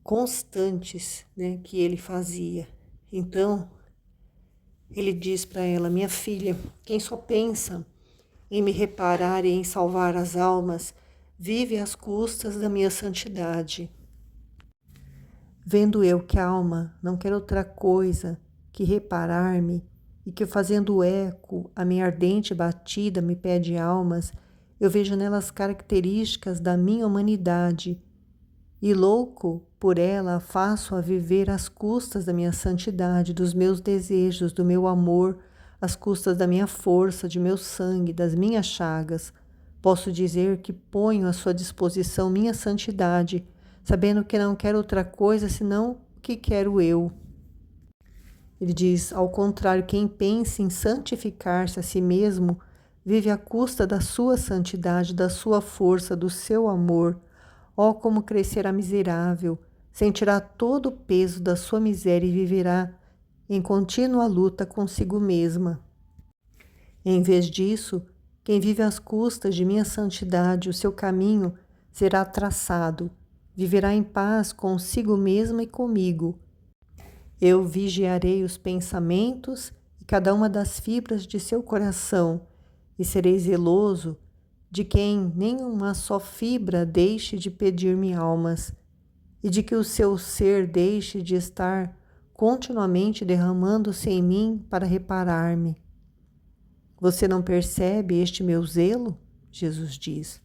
constantes, né, que ele fazia. Então, ele diz para ela: minha filha, quem só pensa em me reparar e em salvar as almas, vive às custas da minha santidade. Vendo eu que a alma não quer outra coisa que reparar-me, e que fazendo eco a minha ardente batida me pede almas, eu vejo nelas características da minha humanidade, e louco por ela faço-a viver às custas da minha santidade, dos meus desejos, do meu amor, às custas da minha força, de meu sangue, das minhas chagas. Posso dizer que ponho à sua disposição minha santidade, sabendo que não quero outra coisa senão o que quero eu. Ele diz, ao contrário, quem pensa em santificar-se a si mesmo, vive à custa da sua santidade, da sua força, do seu amor. Oh, como crescerá miserável, sentirá todo o peso da sua miséria e viverá em contínua luta consigo mesma. Em vez disso, quem vive às custas de minha santidade, o seu caminho será traçado, viverá em paz consigo mesma e comigo. Eu vigiarei os pensamentos e cada uma das fibras de seu coração, e serei zeloso de quem nenhuma só fibra deixe de pedir-me almas, e de que o seu ser deixe de estar continuamente derramando-se em mim para reparar-me. Você não percebe este meu zelo? Jesus diz.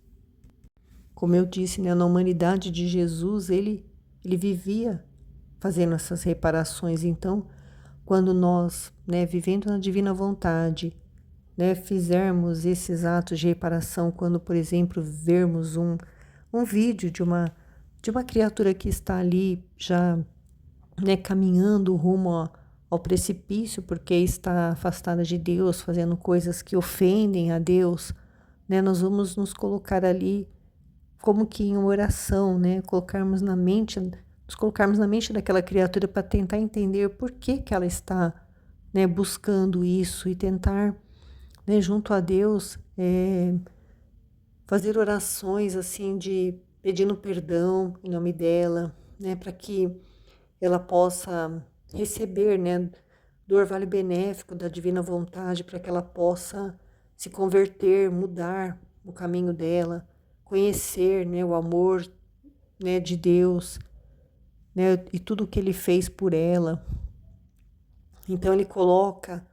Como eu disse, né, na humanidade de Jesus, ele vivia fazendo essas reparações. Então, quando nós, né, vivendo na divina vontade, né, fizermos esses atos de reparação, quando, por exemplo, vermos um vídeo de uma criatura que está ali já, né, caminhando rumo ao precipício porque está afastada de Deus, fazendo coisas que ofendem a Deus, né? Nós vamos nos colocar ali como que em oração, né? Nos colocarmos na mente daquela criatura para tentar entender por que que ela está, né, buscando isso e tentar, né, junto a Deus, fazer orações assim de pedindo perdão em nome dela, né, para que ela possa receber, né, do orvalho benéfico da divina vontade, para que ela possa se converter, mudar o caminho dela, conhecer, né, o amor, né, de Deus, né, e tudo que ele fez por ela. Então ele coloca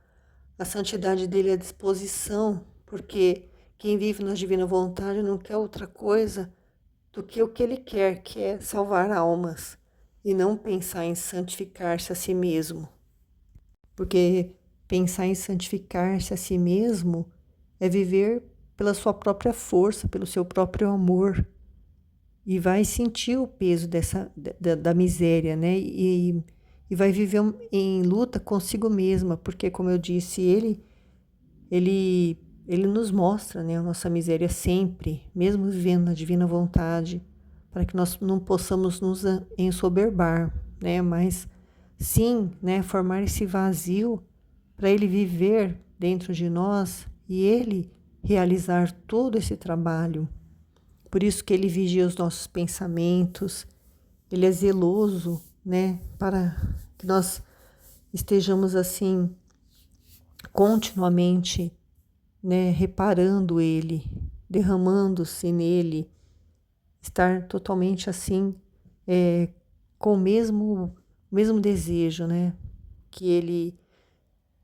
a santidade dele à disposição, porque quem vive na divina vontade não quer outra coisa do que o que ele quer, que é salvar almas, e não pensar em santificar-se a si mesmo. Porque pensar em santificar-se a si mesmo é viver pela sua própria força, pelo seu próprio amor, e vai sentir o peso da miséria, né? E vai viver em luta consigo mesma, porque, como eu disse, ele nos mostra, né, a nossa miséria sempre, mesmo vivendo na divina vontade, para que nós não possamos nos ensoberbar, né, mas sim, né, formar esse vazio para ele viver dentro de nós e ele realizar todo esse trabalho. Por isso que ele vigia os nossos pensamentos, ele é zeloso, né, para que nós estejamos assim continuamente, né, reparando ele, derramando-se nele, estar totalmente assim, com o mesmo desejo, né, que ele,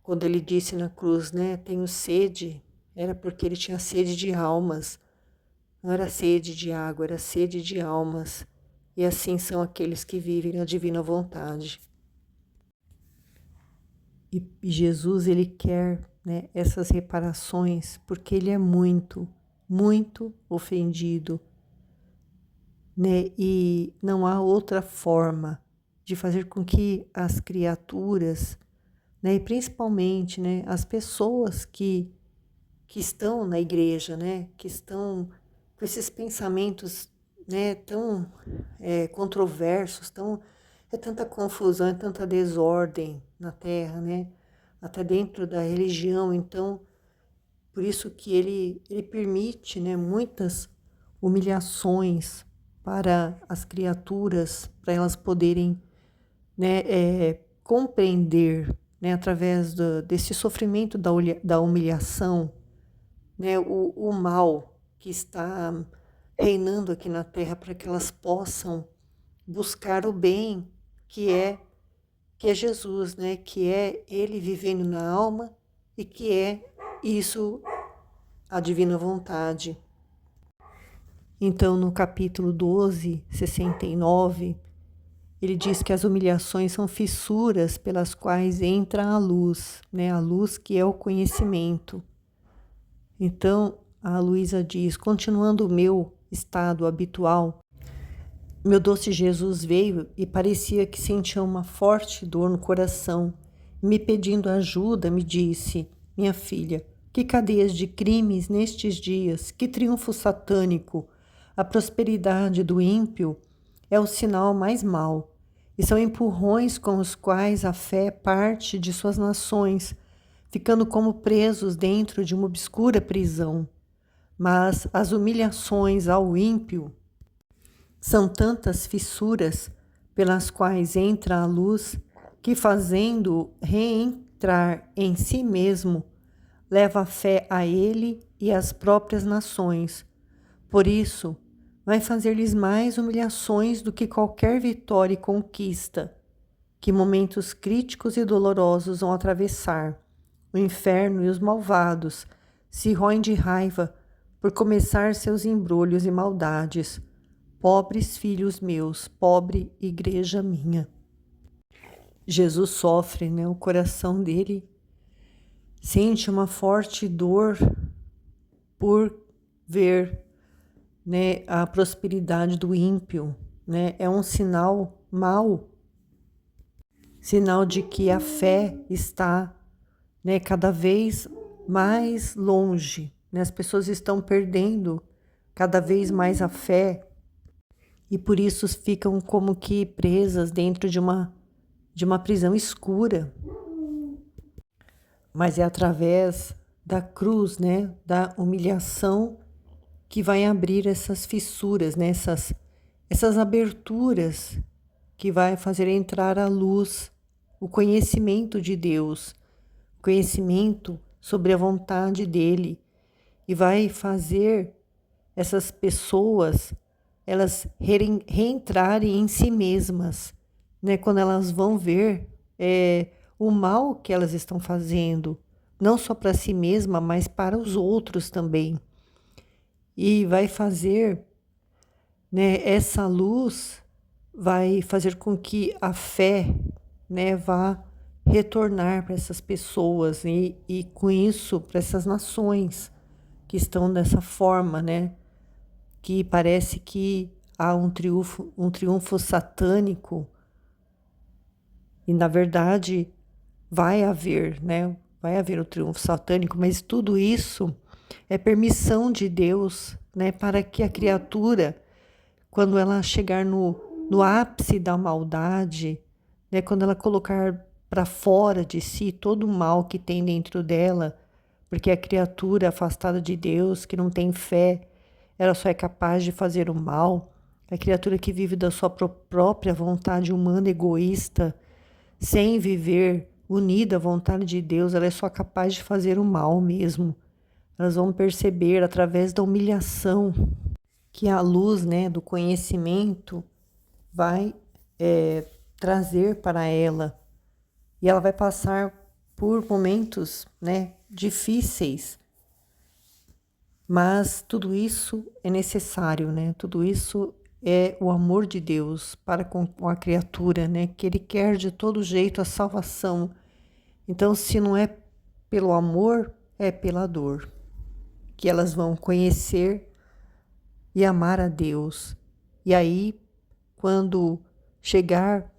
quando ele disse na cruz, né, tenho sede, era porque ele tinha sede de almas, não era sede de água, era sede de almas. E assim são aqueles que vivem na divina vontade. E Jesus, ele quer, né, essas reparações, porque ele é muito, muito ofendido, né? E não há outra forma de fazer com que as criaturas, né, e principalmente, né, as pessoas que estão na igreja, né, que estão com esses pensamentos, né, tão controversos, é tanta confusão, é tanta desordem na Terra, né, até dentro da religião. Então, por isso que ele permite, né, muitas humilhações para as criaturas, para elas poderem, né, compreender, né, através desse sofrimento da humilhação, né, o mal que está reinando aqui na Terra, para que elas possam buscar o bem que é Jesus, né, que é ele vivendo na alma e que é isso a divina vontade. Então, no capítulo 12, 69, ele diz que as humilhações são fissuras pelas quais entra a luz, né, a luz que é o conhecimento. Então, a Luísa diz, continuando o meu estado habitual, meu doce Jesus veio e parecia que sentia uma forte dor no coração. Me pedindo ajuda, me disse, minha filha, que cadeias de crimes nestes dias, que triunfo satânico. A prosperidade do ímpio é o sinal mais mau, e são empurrões com os quais a fé parte de suas nações, ficando como presos dentro de uma obscura prisão. Mas as humilhações ao ímpio são tantas fissuras pelas quais entra a luz que, fazendo-o reentrar em si mesmo, leva a fé a ele e às próprias nações. Por isso, vai fazer-lhes mais humilhações do que qualquer vitória e conquista, que momentos críticos e dolorosos vão atravessar. O inferno e os malvados se roem de raiva por começar seus embrulhos e maldades. Pobres filhos meus, pobre igreja minha. Jesus sofre, né? O coração dele sente uma forte dor por ver, né, a prosperidade do ímpio, né? É um sinal mau. sinal de que a fé está, né, cada vez mais longe, né? As pessoas estão perdendo cada vez mais a fé e por isso ficam como que presas dentro de uma prisão escura. Mas é através da cruz, né, da humilhação, que vai abrir essas fissuras, né, essas aberturas, que vai fazer entrar a luz, o conhecimento de Deus, o conhecimento sobre a vontade dele, e vai fazer essas pessoas elas reentrarem em si mesmas, né, quando elas vão ver o mal que elas estão fazendo, não só para si mesma, mas para os outros também. E vai fazer, né, essa luz vai fazer com que a fé, né, vá retornar para essas pessoas e com isso para essas nações que estão dessa forma, né, que parece que há um triunfo satânico e na verdade vai haver, né, vai haver o triunfo satânico, mas tudo isso é permissão de Deus, né, para que a criatura, quando ela chegar no ápice da maldade, né, quando ela colocar para fora de si todo o mal que tem dentro dela, porque a criatura afastada de Deus, que não tem fé, ela só é capaz de fazer o mal. A criatura que vive da sua própria vontade humana egoísta, sem viver unida à vontade de Deus, ela é só capaz de fazer o mal mesmo. Elas vão perceber através da humilhação que a luz, né, do conhecimento vai trazer para ela. E ela vai passar por momentos, né, difíceis. Mas tudo isso é necessário, né? Tudo isso é o amor de Deus para com a criatura, né? Que Ele quer de todo jeito a salvação. Então, se não é pelo amor, é pela dor. Que elas vão conhecer e amar a Deus. E aí, quando chegar,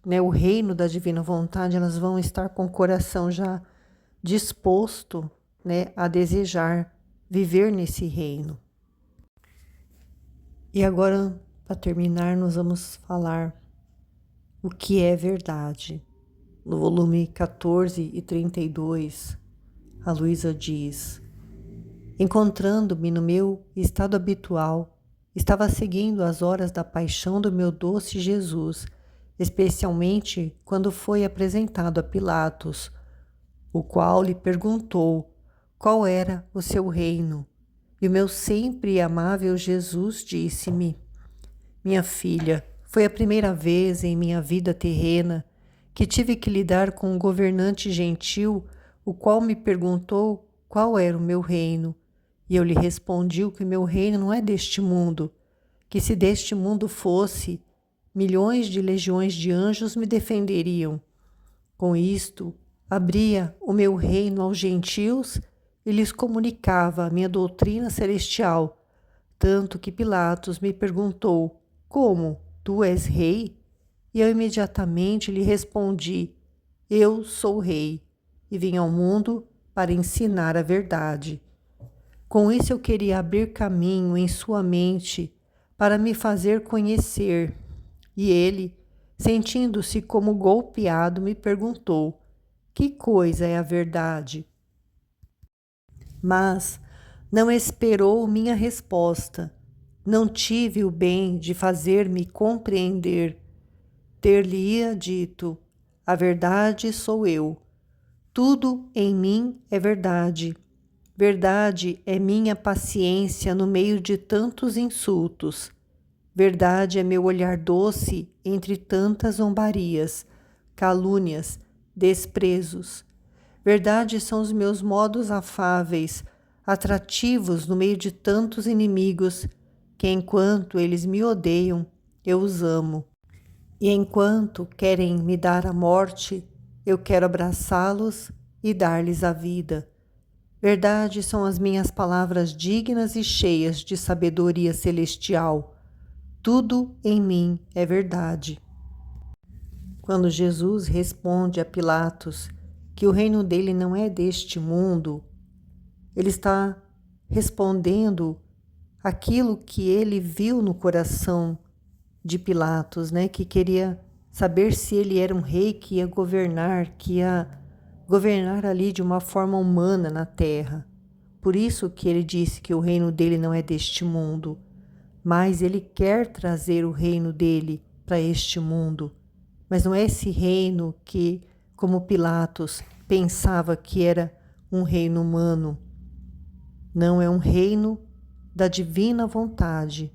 né, o reino da divina vontade, elas vão estar com o coração já disposto, né, a desejar viver nesse reino. E agora, para terminar, nós vamos falar o que é verdade. No volume 14 e 32, a Luísa diz: encontrando-me no meu estado habitual, estava seguindo as horas da paixão do meu doce Jesus, especialmente quando foi apresentado a Pilatos, o qual lhe perguntou qual era o seu reino. E o meu sempre amável Jesus disse-me: minha filha, foi a primeira vez em minha vida terrena que tive que lidar com um governante gentil, o qual me perguntou qual era o meu reino. E eu lhe respondi que o meu reino não é deste mundo, que se deste mundo fosse, milhões de legiões de anjos me defenderiam. Com isto, abria o meu reino aos gentios e lhes comunicava a minha doutrina celestial, tanto que Pilatos me perguntou: como, tu és rei? E eu imediatamente lhe respondi: eu sou rei, e vim ao mundo para ensinar a verdade. Com isso eu queria abrir caminho em sua mente para me fazer conhecer. E ele, sentindo-se como golpeado, me perguntou: que coisa é a verdade? Mas não esperou minha resposta. Não tive o bem de fazer-me compreender. Ter-lhe-ia dito: a verdade sou eu. Tudo em mim é verdade. Verdade é minha paciência no meio de tantos insultos. Verdade é meu olhar doce entre tantas zombarias, calúnias, desprezos. Verdade são os meus modos afáveis, atrativos no meio de tantos inimigos, que enquanto eles me odeiam, eu os amo. E enquanto querem me dar a morte, eu quero abraçá-los e dar-lhes a vida. Verdade são as minhas palavras dignas e cheias de sabedoria celestial. Tudo em mim é verdade. Quando Jesus responde a Pilatos que o reino dele não é deste mundo, ele está respondendo aquilo que ele viu no coração de Pilatos, né? Que queria saber se ele era um rei que ia governar ali de uma forma humana na terra. Por isso que ele disse que o reino dele não é deste mundo, mas ele quer trazer o reino dele para este mundo. Mas não é esse reino que, como Pilatos, pensava que era um reino humano. Não, é um reino da divina vontade.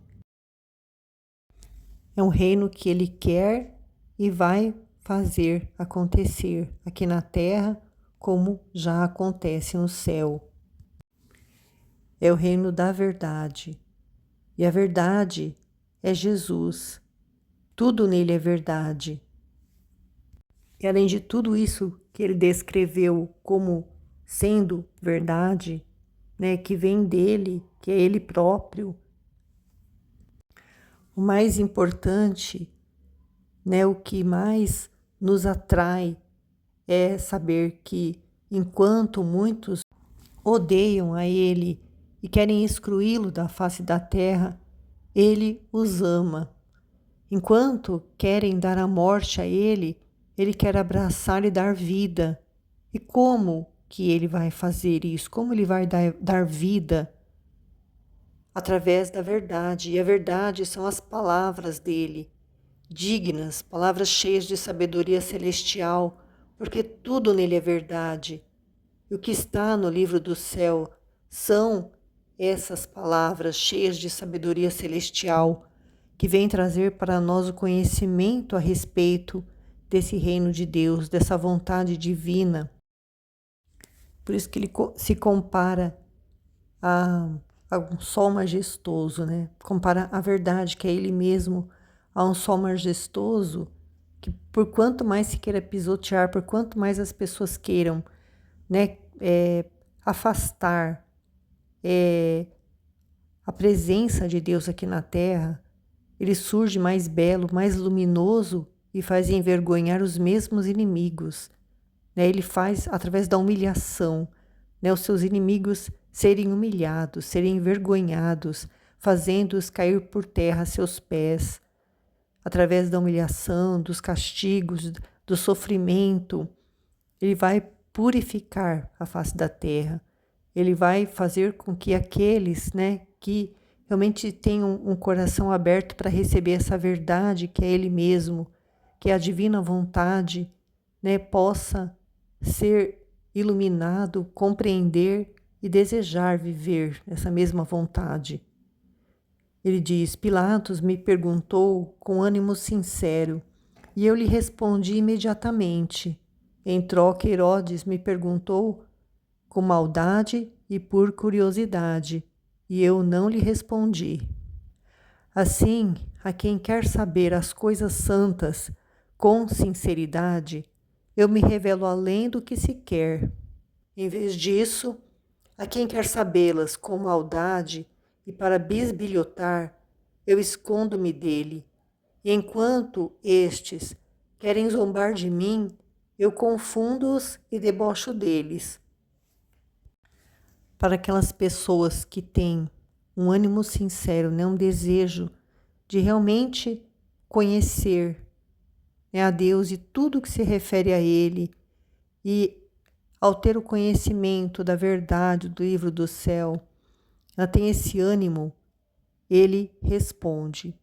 É um reino que ele quer e vai fazer acontecer aqui na terra, como já acontece no céu. É o reino da verdade. E a verdade é Jesus. Tudo nele é verdade. E além de tudo isso que ele descreveu como sendo verdade, né, que vem dele, que é ele próprio, o mais importante, né, o que mais nos atrai é saber que, enquanto muitos odeiam a ele e querem excluí-lo da face da terra, ele os ama. Enquanto querem dar a morte a ele, ele quer abraçar e dar vida. E como que ele vai fazer isso? Como ele vai dar vida? Através da verdade. E a verdade são as palavras dele, dignas, palavras cheias de sabedoria celestial, porque tudo nele é verdade. E o que está no livro do céu são essas palavras cheias de sabedoria celestial, que vem trazer para nós o conhecimento a respeito desse reino de Deus, dessa vontade divina. Por isso que ele se compara a um sol majestoso, né? Compara a verdade, que é ele mesmo, a um sol majestoso, que por quanto mais se queira pisotear, por quanto mais as pessoas queiram, né, afastar a presença de Deus aqui na terra, ele surge mais belo, mais luminoso e faz envergonhar os mesmos inimigos. Né? Ele faz através da humilhação, né, os seus inimigos serem humilhados, serem envergonhados, fazendo-os cair por terra a seus pés. Através da humilhação, dos castigos, do sofrimento, ele vai purificar a face da terra. Ele vai fazer com que aqueles, né, que realmente tenham um coração aberto para receber essa verdade que é ele mesmo, que é a divina vontade, né, possa ser iluminado, compreender e desejar viver essa mesma vontade. Ele diz: Pilatos me perguntou com ânimo sincero, e eu lhe respondi imediatamente. Em troca, Herodes me perguntou com maldade e por curiosidade, e eu não lhe respondi. Assim, a quem quer saber as coisas santas com sinceridade, eu me revelo além do que se quer. Em vez disso, a quem quer sabê-las com maldade e para bisbilhotar, eu escondo-me dele. E enquanto estes querem zombar de mim, eu confundo-os e debocho deles. Para aquelas pessoas que têm um ânimo sincero, né, um desejo de realmente conhecer, né, a Deus e tudo que se refere a Ele, e ao ter o conhecimento da verdade do livro do céu, ela tem esse ânimo, ele responde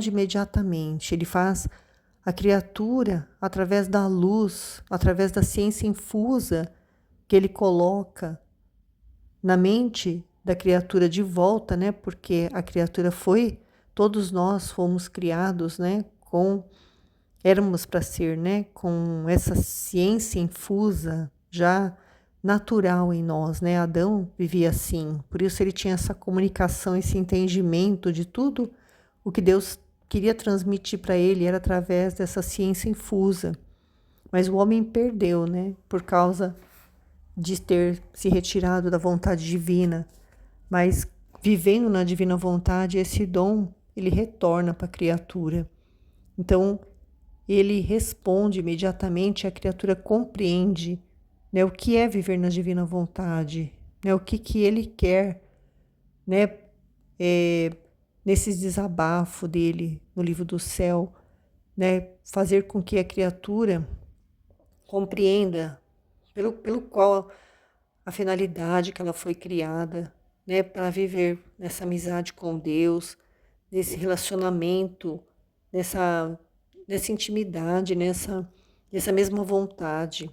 imediatamente, ele faz a criatura através da luz, através da ciência infusa que ele coloca na mente da criatura de volta, né? Porque a criatura todos nós fomos criados, né? Éramos para ser, né? Com essa ciência infusa já natural em nós, né? Adão vivia assim, por isso ele tinha essa comunicação, esse entendimento de tudo o que Deus queria transmitir para ele era através dessa ciência infusa. Mas o homem perdeu, né? Por causa de ter se retirado da vontade divina. Mas vivendo na divina vontade, esse dom, ele retorna para a criatura. Então, ele responde imediatamente, a criatura compreende, né, o que é viver na divina vontade, né, o que ele quer, né, nesses desabafo dele no livro do céu, né, fazer com que a criatura compreenda pelo qual a finalidade que ela foi criada, né, para viver nessa amizade com Deus, nesse relacionamento, nessa intimidade, nessa mesma vontade.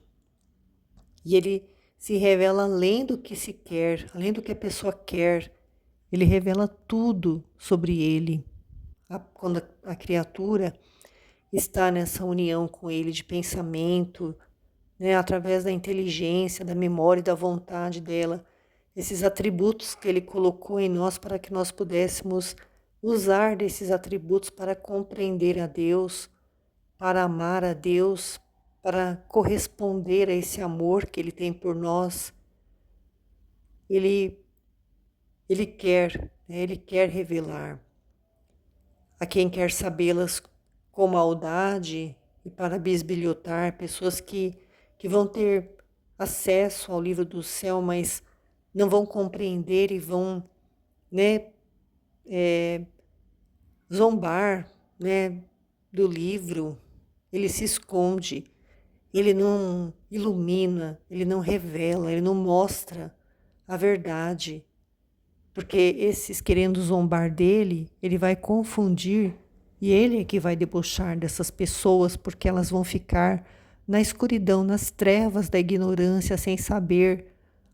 E ele se revela além do que se quer, além do que a pessoa quer. Ele revela tudo sobre ele. Quando a criatura está nessa união com ele de pensamento, né, através da inteligência, da memória e da vontade dela, esses atributos que ele colocou em nós para que nós pudéssemos usar desses atributos para compreender a Deus, para amar a Deus, para corresponder a esse amor que ele tem por nós. Ele quer, né, ele quer revelar a quem quer sabê-las com maldade e para bisbilhotar, pessoas que vão ter acesso ao livro do céu, mas não vão compreender e vão, né, zombar, né, do livro. Ele se esconde, ele não ilumina, ele não revela, ele não mostra a verdade. Porque esses querendo zombar dele, ele vai confundir e ele é que vai debochar dessas pessoas, porque elas vão ficar na escuridão, nas trevas da ignorância, sem saber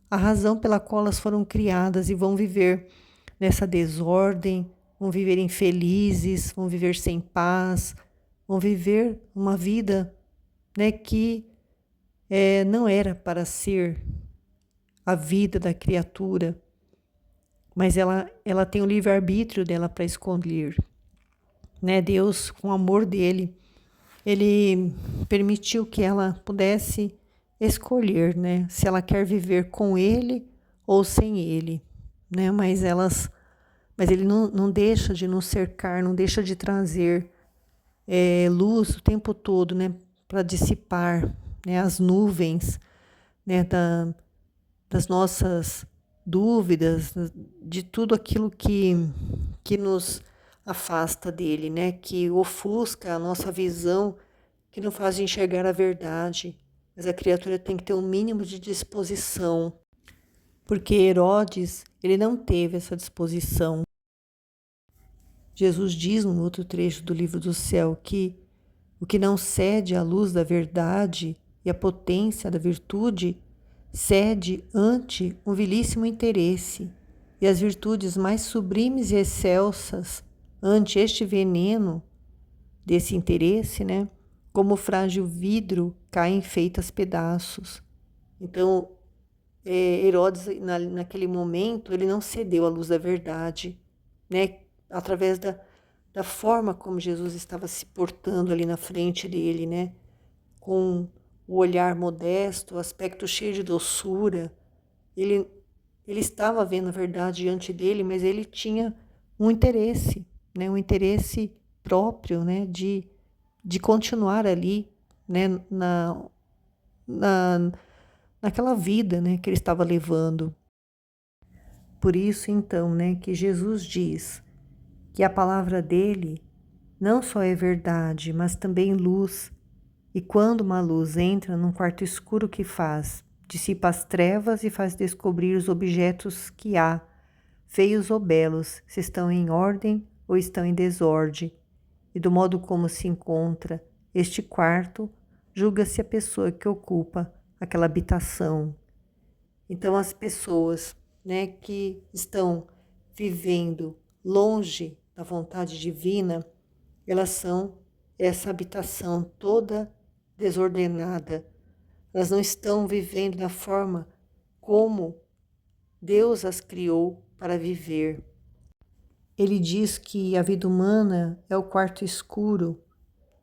a razão pela qual elas foram criadas e vão viver nessa desordem, vão viver infelizes, vão viver sem paz, vão viver uma vida, né, que não era para ser a vida da criatura, mas ela tem o livre-arbítrio dela para escolher. Né? Deus, com o amor dele, ele permitiu que ela pudesse escolher, né, se ela quer viver com ele ou sem ele. Né? Mas ele não deixa de nos cercar, não deixa de trazer luz o tempo todo, né, para dissipar, né, as nuvens, né, das nossas dúvidas, de tudo aquilo que nos afasta dele, né, que ofusca a nossa visão, que não faz enxergar a verdade. Mas a criatura tem que ter um mínimo de disposição, porque Herodes, ele não teve essa disposição. Jesus diz no outro trecho do livro do céu que o que não cede à luz da verdade e à potência da virtude cede ante um vilíssimo interesse, e as virtudes mais sublimes e excelsas ante este veneno desse interesse, né, como frágil vidro caem feitas pedaços. Então, Herodes, naquele momento, ele não cedeu à luz da verdade, né, através da forma como Jesus estava se portando ali na frente dele, né, com o olhar modesto, o aspecto cheio de doçura. Ele estava vendo a verdade diante dele, mas ele tinha um interesse, né, um interesse próprio, né, de continuar ali, né, naquela vida, né, que ele estava levando. Por isso, então, né, que Jesus diz que a palavra dele não só é verdade, mas também luz. E quando uma luz entra num quarto escuro, que faz? Dissipa as trevas e faz descobrir os objetos que há, feios ou belos, se estão em ordem ou estão em desordem. E do modo como se encontra este quarto, julga-se a pessoa que ocupa aquela habitação. Então, as pessoas, né, que estão vivendo longe da vontade divina, elas são essa habitação toda desordenada. Elas não estão vivendo da forma como Deus as criou para viver. Ele diz que a vida humana é o quarto escuro,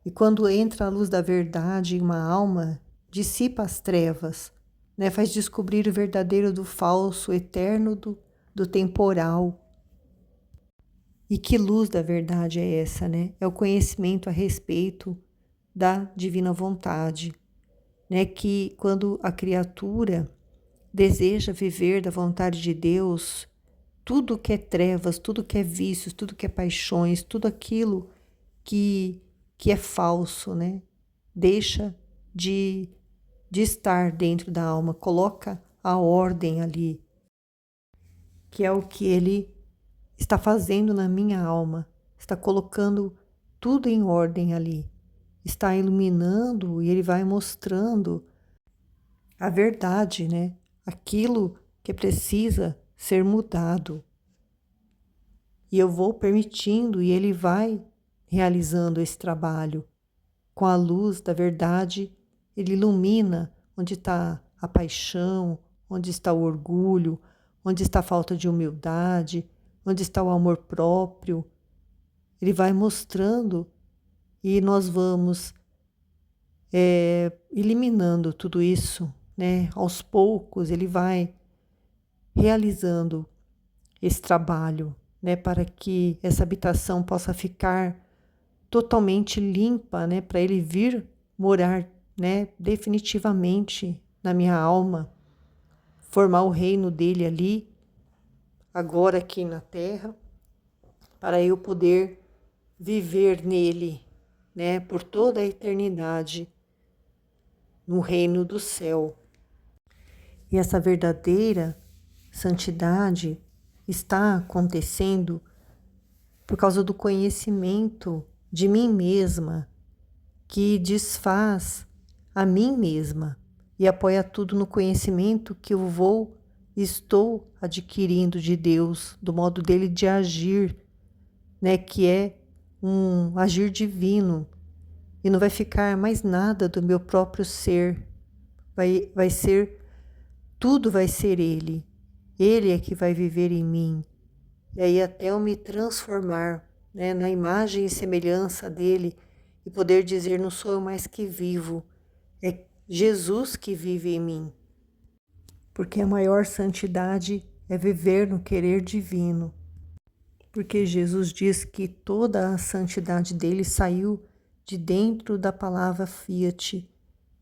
e quando entra a luz da verdade em uma alma, dissipa as trevas, né? Faz descobrir o verdadeiro do falso, o eterno do temporal. E que luz da verdade é essa, né? É o conhecimento a respeito da divina vontade, né? Que quando a criatura deseja viver da vontade de Deus, tudo que é trevas, tudo que é vícios, tudo que é paixões, tudo aquilo que é falso, né? Deixa de estar dentro da alma, coloca a ordem ali, que é o que ele está fazendo na minha alma, está colocando tudo em ordem ali, está iluminando e ele vai mostrando a verdade, né? Aquilo que precisa ser mudado. E eu vou permitindo e ele vai realizando esse trabalho. Com a luz da verdade, ele ilumina onde está a paixão, onde está o orgulho, onde está a falta de humildade, onde está o amor próprio. Ele vai mostrando e nós vamos eliminando tudo isso, né? Aos poucos ele vai realizando esse trabalho, né? Para que essa habitação possa ficar totalmente limpa, né? Para ele vir morar, né? Definitivamente na minha alma, formar o reino dele ali, agora aqui na terra, para eu poder viver nele, né? Por toda a eternidade, no reino do céu. E essa verdadeira santidade está acontecendo por causa do conhecimento de mim mesma, que desfaz a mim mesma e apoia tudo no conhecimento que eu estou adquirindo de Deus, do modo dele de agir, né, que é um agir divino, e não vai ficar mais nada do meu próprio ser, vai ser, tudo vai ser ele é que vai viver em mim, e aí até eu me transformar, né, na imagem e semelhança dele, e poder dizer, não sou eu mais que vivo, é Jesus que vive em mim. Porque a maior santidade é viver no querer divino. Porque Jesus diz que toda a santidade dele saiu de dentro da palavra fiat,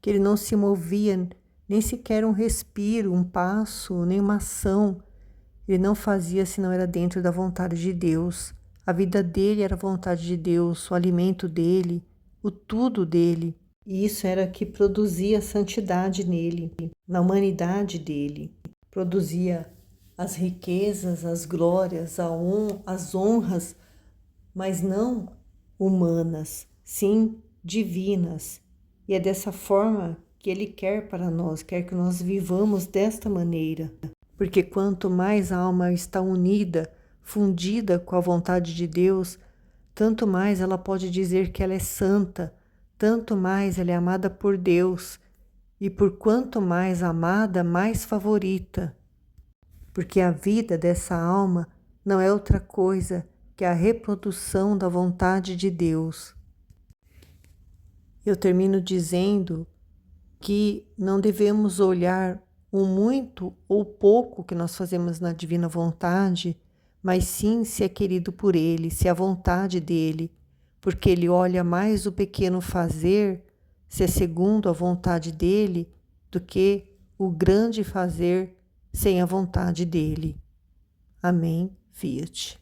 que ele não se movia nem sequer um respiro, um passo, nem uma ação. Ele não fazia se não era dentro da vontade de Deus. A vida dele era a vontade de Deus, o alimento dele, o tudo dele. E isso era que produzia a santidade nele, na humanidade dele. Produzia as riquezas, as glórias, as honras, mas não humanas, sim divinas. E é dessa forma que ele quer para nós, quer que nós vivamos desta maneira. Porque quanto mais a alma está unida, fundida com a vontade de Deus, tanto mais ela pode dizer que ela é santa, tanto mais ela é amada por Deus, e por quanto mais amada, mais favorita. Porque a vida dessa alma não é outra coisa que a reprodução da vontade de Deus. Eu termino dizendo que não devemos olhar o muito ou pouco que nós fazemos na divina vontade, mas sim se é querido por ele, se é a vontade dele, porque ele olha mais o pequeno fazer, se é segundo a vontade dele, do que o grande fazer sem a vontade dele. Amém. Fiat.